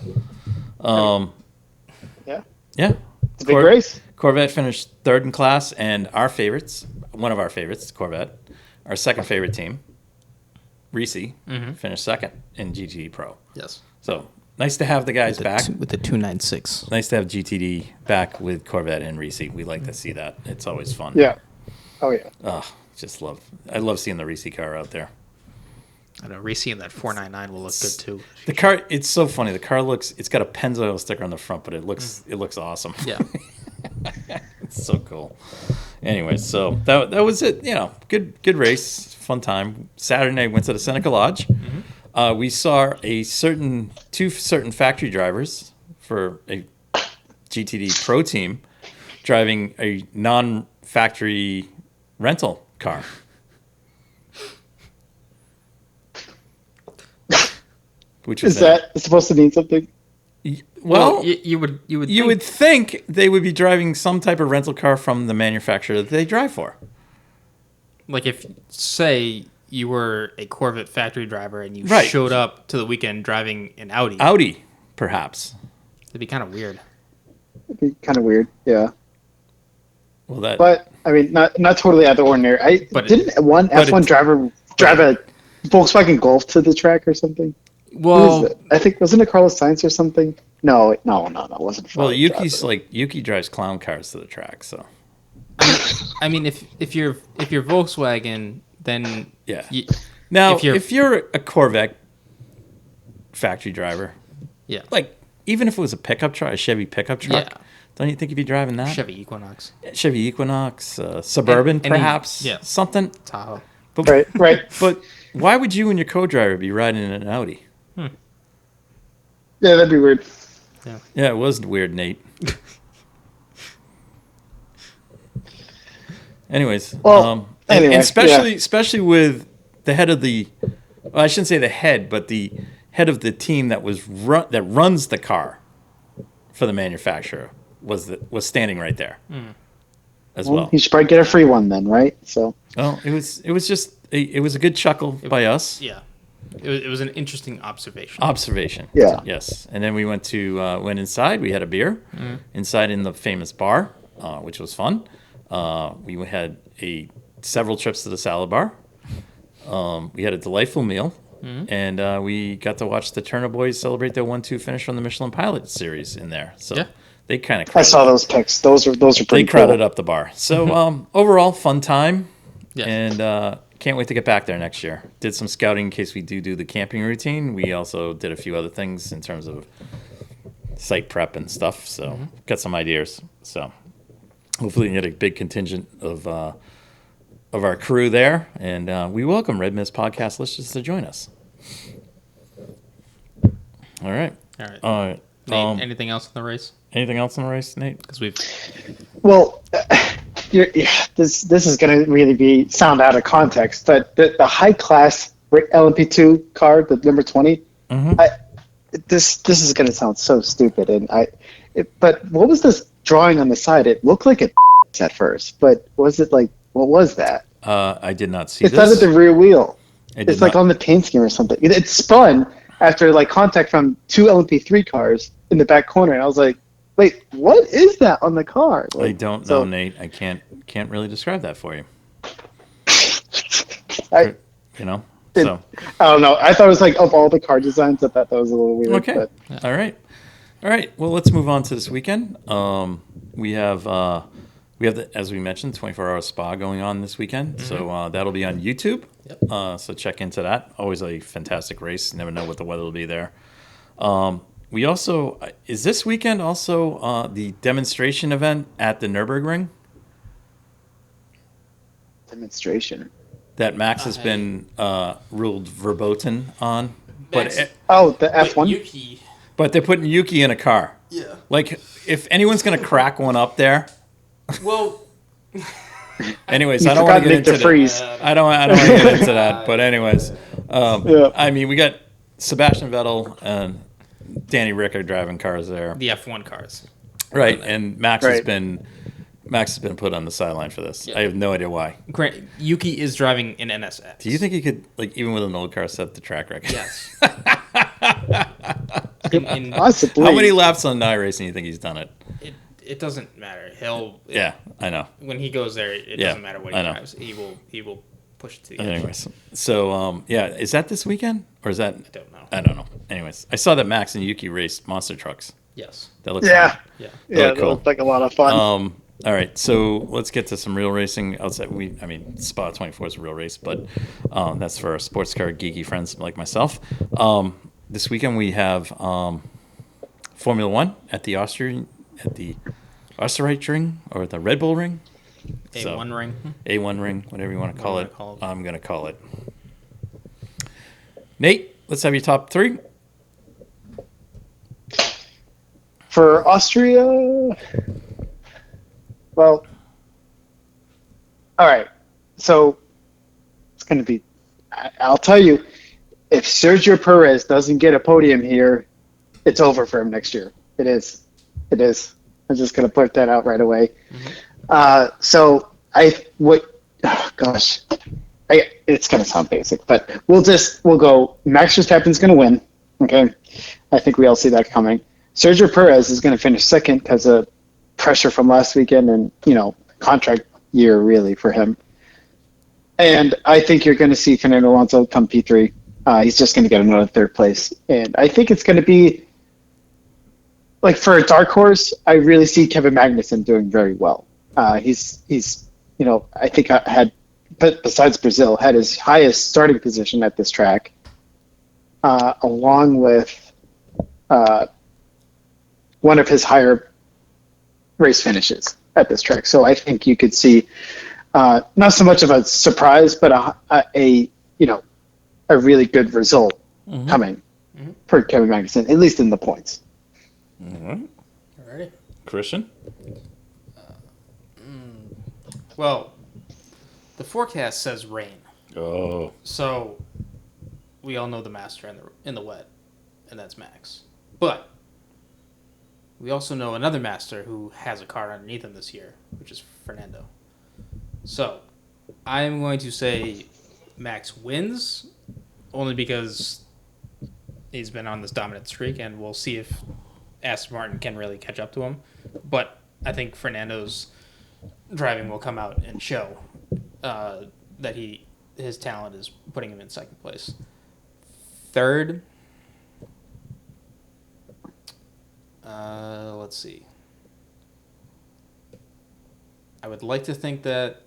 Yeah. It's a big race. Corvette finished third in class, and one of our favorites, Corvette, our second favorite team, Reese, finished second in GTD Pro. Yes. So nice to have the guys back with the 296. Nice to have GTD back with Corvette and Reese. We like to see that. It's always fun. Yeah. Oh yeah. I love seeing the Reese car out there. I know Reese and that 499 will look good too. The car, it's so funny. The car it's got a Pennzoil sticker on the front, but it looks awesome. Yeah. It's so cool. Anyway, so that was it. Good race, fun time. Saturday night went to the Seneca Lodge. We saw two certain factory drivers for a GTD Pro team driving a non-factory rental car. Which is that supposed to mean something? Well, you would think they would be driving some type of rental car from the manufacturer that they drive for. Like if, say, you were a Corvette factory driver and you Right. showed up to the weekend driving an Audi. Audi, perhaps. It'd be kind of weird. It'd be kind of weird, yeah. Well, But I mean, not totally out of the ordinary. Didn't one F1 driver drive a Volkswagen Golf to the track or something? Well, I think wasn't it Carlos Sainz or something? No, it wasn't. Well, Yuki drives clown cars to the track, so. I mean, if you're Volkswagen, then yeah. Now, if you're a Corvette factory driver, yeah, like even if it was a pickup truck, a Chevy pickup truck, yeah. Don't you think you'd be driving that? Chevy Equinox, Suburban, perhaps, something. Tahoe. But, right. But why would you and your co-driver be riding in an Audi? Yeah, that'd be weird. Yeah, it was weird, Nate. Anyways, and especially with the head of the, well, I shouldn't say the head, but the head of the team that runs the car for the manufacturer was standing right there as well. You should probably get a free one then, right? So. Well, it was a good chuckle by us. Yeah, it was an interesting observation. Yeah. Yes, and then we went inside. We had a beer inside in the famous bar, which was fun. We had several trips to the salad bar. We had a delightful meal, and we got to watch the Turner boys celebrate their 1-2 finish from the Michelin Pilot Series in there. So they kind of. I saw those pics. Those are pretty. They crowded up the bar. So overall, fun time, and can't wait to get back there next year. Did some scouting in case we do the camping routine. We also did a few other things in terms of site prep and stuff. So got some ideas. So. Hopefully, we can get a big contingent of our crew there, and we welcome Red Mist podcast listeners to join us. All right. Nate, anything else in the race? Anything else in the race, Nate? Because we've. Well, this is going to really sound out of context, but the high class LMP2 car, the number 20. This is going to sound so stupid, but what was this drawing on the side? It looked like a at first, but was it like, what was that? I did not see this. It's out of the rear wheel. It's like on the paint scheme or something. It spun after like contact from two LMP3 cars in the back corner, and I was like, wait, what is that on the car? Like, I don't know, Nate. I can't really describe that for you. I don't know. I thought it was like, of all the car designs, I thought that was a little weird. Okay. But. All right. Well, let's move on to this weekend. We have as we mentioned, 24-hour spa going on this weekend. So that'll be on YouTube. Yep. So check into that. Always a fantastic race. Never know what the weather will be there. We also is this weekend also the demonstration event at the Nürburgring. Demonstration. That Max has been ruled verboten on. Max, the F1? Yuki. But they're putting Yuki in a car. Yeah. Like, if anyone's going to crack one up there. Well. Anyways, I don't want to get into that. I don't want to get into that. But anyways, I mean, we got Sebastian Vettel and Danny Rick driving cars there. The F1 cars. Right, and Max has been put on the sideline for this. Yep. I have no idea why. Yuki is driving an NSX. Do you think he could, like, even with an old car, set the track record? Yes. Possibly. How many laps on iRacing do you think he's done it? It doesn't matter. Yeah, I know. When he goes there, it doesn't matter what he drives. He will push it to the edge. Anyways, so is that this weekend or is that? I don't know. Anyways, I saw that Max and Yuki raced monster trucks. Yes. That looks fun. That cool. looked like a lot of fun. All right, so let's get to some real racing outside. Spa 24 is a real race, but that's for our sports car geeky friends like myself. This weekend we have Formula One at the Austria ring or the Red Bull ring. A1 ring. A1 ring, whatever you want to call it. I'm going to call it. Nate, let's have your top three. For Austria, well, all right. So it's going to be, I'll tell you, if Sergio Perez doesn't get a podium here, it's over for him next year. It is. It is. I'm just gonna put that out right away. So gosh, it's gonna sound basic, but we'll go. Max Verstappen's gonna win. Okay, I think we all see that coming. Sergio Perez is gonna finish second because of pressure from last weekend and contract year really for him. And I think you're going to see Fernando Alonso come P3. He's just going to get another third place. And I think it's going to be, like, for a dark horse, I really see Kevin Magnussen doing very well. He's I think besides Brazil, had his highest starting position at this track, along with one of his higher race finishes at this track. So I think you could see not so much of a surprise, but a really good result coming for Kevin Magnussen, at least in the points. All right. All right. Christian? Well, the forecast says rain. Oh. So we all know the master in the wet, and that's Max. But we also know another master who has a car underneath him this year, which is Fernando. So I'm going to say Max wins, only because he's been on this dominant streak, and we'll see if Aston Martin can really catch up to him. But I think Fernando's driving will come out and show that his talent is putting him in second place. Third, let's see. I would like to think that.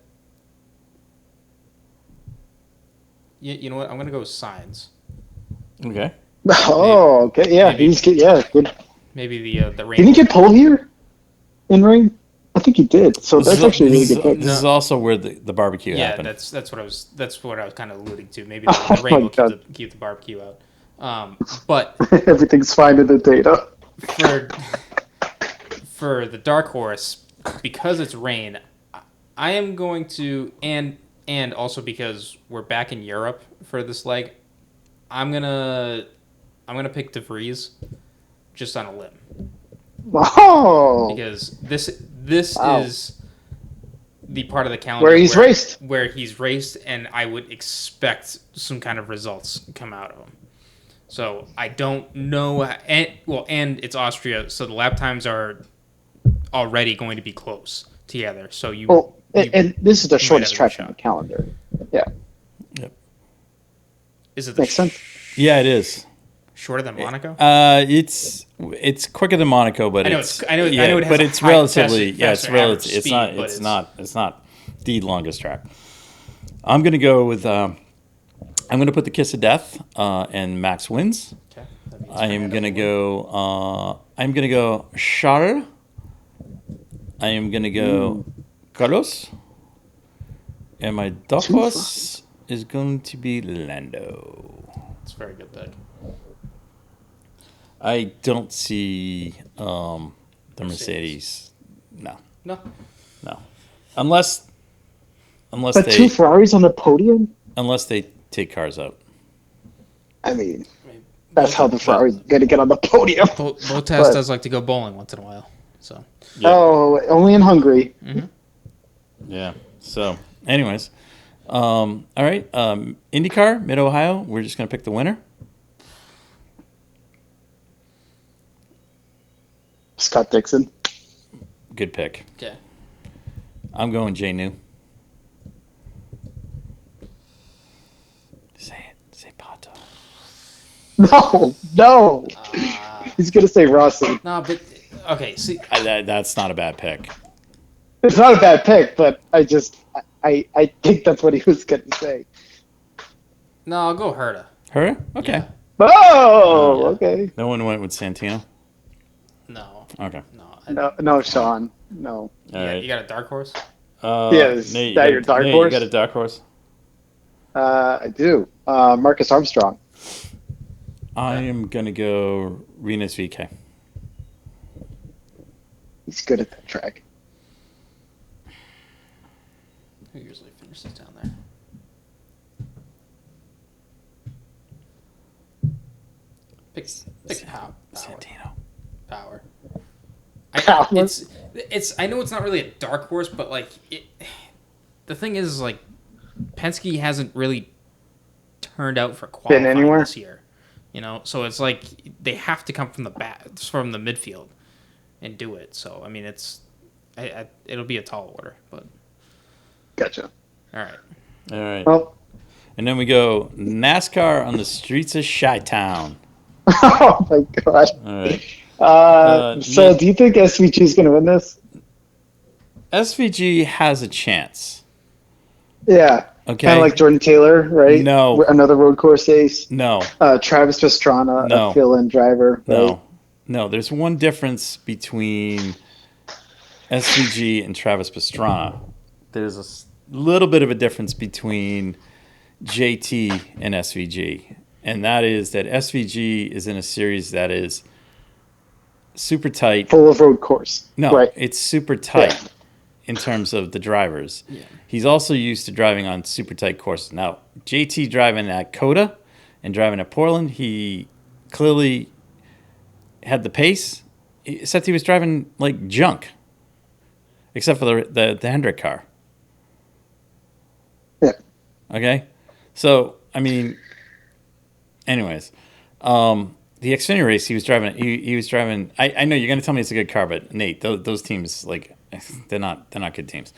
You know what? I'm gonna go with Sainz. Okay. Oh, okay, yeah, maybe. he's good. Yeah, good. Maybe the rain. Did he get pole here in rain? I think he did. So that's actually a really good pick. This is also where the barbecue happened. Yeah, that's what I was kind of alluding to. Maybe the rain will keep the barbecue out. But everything's fine in the data. For the dark horse, because it's rain, I am going to and also because we're back in Europe for this leg, I'm gonna pick De Vries just on a limb. Oh, Because this is the part of the calendar where he's raced, and I would expect some kind of results come out of him. So I don't know, and it's Austria, so the lap times are already going to be close together. So and this is the shortest track on the calendar. Yeah. Yep. Is it makes sense? Yeah, it is. Shorter than Monaco? It's quicker than Monaco, but I know it has but a it's relatively it's not the longest track. I'm gonna go with I'm gonna put the kiss of death and Max wins. Okay. I'm gonna go Charles. I am gonna go Carlos, and my dark horse is going to be Lando. It's a very good pick. I don't see the Mercedes. No. Unless but they 2 Ferraris on the podium. Unless they take cars out. I mean, that's how the Ferrari's gonna get on the podium. Bottas does like to go bowling once in a while. So. Yeah. Oh, only in Hungary. Mm-hmm. Yeah. So, anyways, all right. IndyCar, Mid Ohio. We're just gonna pick the winner. Scott Dixon. Good pick. Okay. I'm going J New. Say Pato. No. He's gonna say Rossi. No, but okay. See, that's not a bad pick. It's not a bad pick, but I think that's what he was gonna say. No, I'll go Herta. Herta? Okay. Yeah. Oh, okay. No one went with Santino? No. Okay. No, Shaun. No. You got a dark horse? Is that your dark horse? You got a dark horse? I do. Marcus Armstrong. I am going to go Rinus VK. He's good at that track. Who usually finishes down there? Pick power. Santino. Power. Power. It's. I know it's not really a dark horse, but like the thing is like Penske hasn't really turned out for qualifying this year. You know, so it's like they have to come from the midfield and do it. So I mean, it'll be a tall order, but gotcha. All right. Well, and then we go NASCAR on the streets of Chi-Town. Oh my god! All right. So do you think SVG is going to win this? SVG has a chance. Yeah. Okay. Kind of like Jordan Taylor, right? No. Another road course ace. No. Travis Pastrana, a fill-in driver. Right? No. There's one difference between SVG and Travis Pastrana. There's a little bit of a difference between JT and SVG. And that is that SVG is in a series that is super tight. Full of road course. No, right. It's super tight in terms of the drivers. Yeah. He's also used to driving on super tight courses. Now, JT driving at COTA and driving at Portland, he clearly had the pace, except he was driving like junk, except for the Hendrick car. Yeah. Okay? So, I mean, anyways, the Xfinity race, he was driving. He was driving. I know you're going to tell me it's a good car, but Nate, those teams, like, they're not good teams.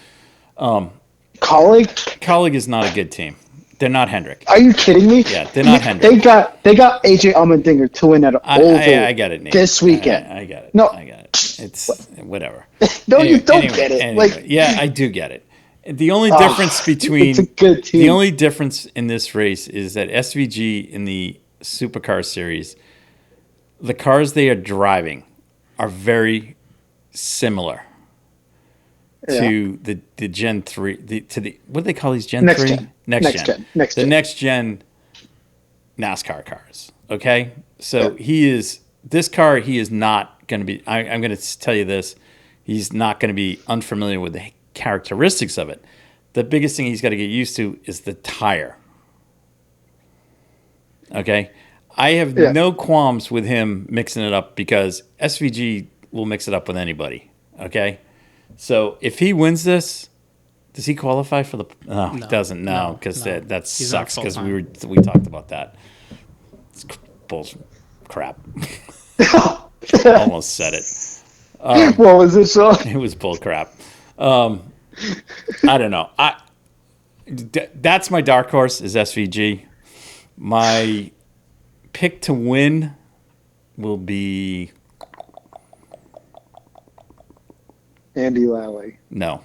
Colleague is not a good team. They're not Hendrick. Are you kidding me? Yeah, they're not Hendrick. They got AJ Allmendinger to win at Oval. I get it, Nate. This weekend. I get it. No, I get it. It's whatever. No, you don't get it. Anyway, like, yeah, I do get it. The only difference between it's a good team. The only difference in this race is that SVG in the Supercar series, the cars they are driving are very similar to the Gen 3 what do they call these Gen 3? Next gen. The next gen NASCAR cars. Okay? So he is not going to be I'm going to tell you this, he's not going to be unfamiliar with the characteristics of it. The biggest thing he's got to get used to is the tire. Okay? I have no qualms with him mixing it up because SVG will mix it up with anybody. Okay? So if he wins this, does he qualify for the? No, he doesn't. No, because that sucks. Because we talked about that. It's crap. Almost said it. What was it, Shaun? It was bull crap. I don't know. That's my dark horse is SVG. My pick to win will be Andy Lally. No.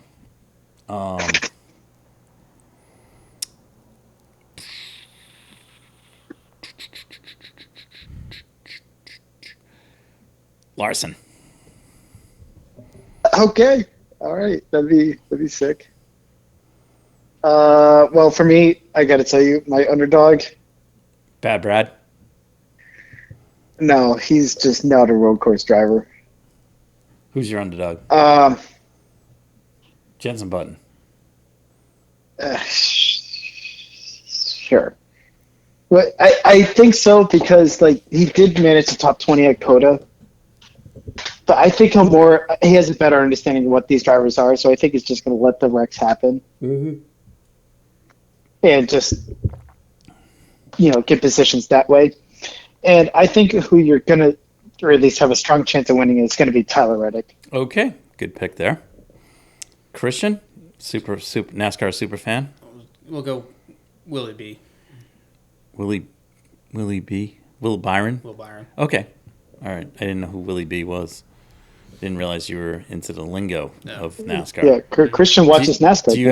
Larson. Okay. All right. That'd be sick. Well, for me, I got to tell you, my underdog. Bad Brad. No, he's just not a road course driver. Who's your underdog? Jensen Button. Sure. But I think so because like he did manage the top 20 at COTA. But I think he has a better understanding of what these drivers are, so I think he's just going to let the wrecks happen. Mm-hmm. And just, get positions that way. And I think who you're going to, or at least have a strong chance of winning, is going to be Tyler Reddick. Okay, good pick there. Christian, super NASCAR super fan. We'll go Willie B. Willie B. Will Byron. Will Byron. Okay, all right. I didn't know who Willie B was. Didn't realize you were into the lingo of NASCAR. Yeah, Christian watches NASCAR. Do you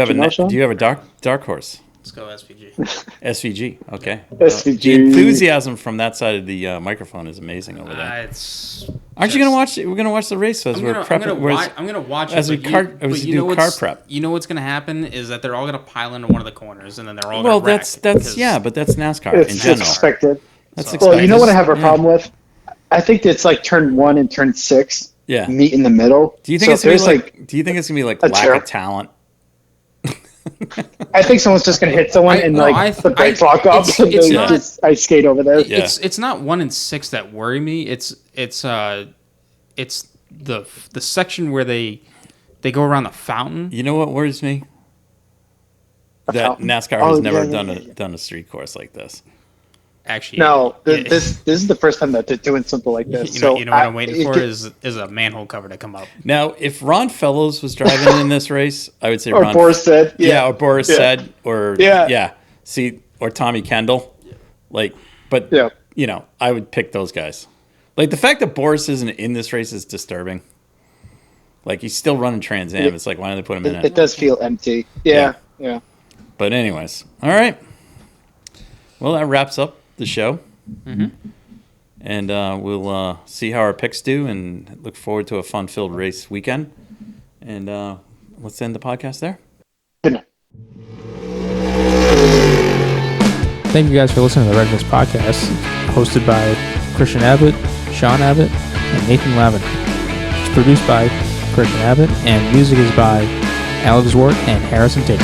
have a dark horse? Let's go SVG. SVG, okay. SVG. The enthusiasm from that side of the microphone is amazing over there. Aren't you going to watch it? We're going to watch the race as we're prepping. I'm going to watch as it. As we do car prep. You know what's going to happen is that they're all going to pile into one of the corners, and then they're all going to wreck. But that's NASCAR in general. It's expected. That's expected. Well, you know what I have a problem with? I think it's like turn 1 and turn 6 meet in the middle. Do you think it's going to be like lack of talent? I think someone's just gonna hit someone the brakes lock up and they just ice skate over there. It's not 1 in 6 that worry me. It's the section where they go around the fountain. You know what worries me? That NASCAR has never done a street course like this. Actually, no. This is the first time that they're doing something like this. You know what I'm waiting for is a manhole cover to come up. Now, if Ron Fellows was driving in this race, I would say or Boris said, or Boris said, or see, or Tommy Kendall, I would pick those guys. Like the fact that Boris isn't in this race is disturbing. Like he's still running Trans Am. It's like why don't they put him in it? It does feel empty. Yeah. But anyways, all right. Well, that wraps up the show. Mm-hmm. And we'll see how our picks do and look forward to a fun-filled race weekend. And let's end the podcast there. Thank you guys for listening to the Red Mist Podcast, hosted by Christian Abbott, Shaun Abbott, and Nathan Lavin. It's produced by Christian Abbott, and music is by Alex Ward and Harrison Tate.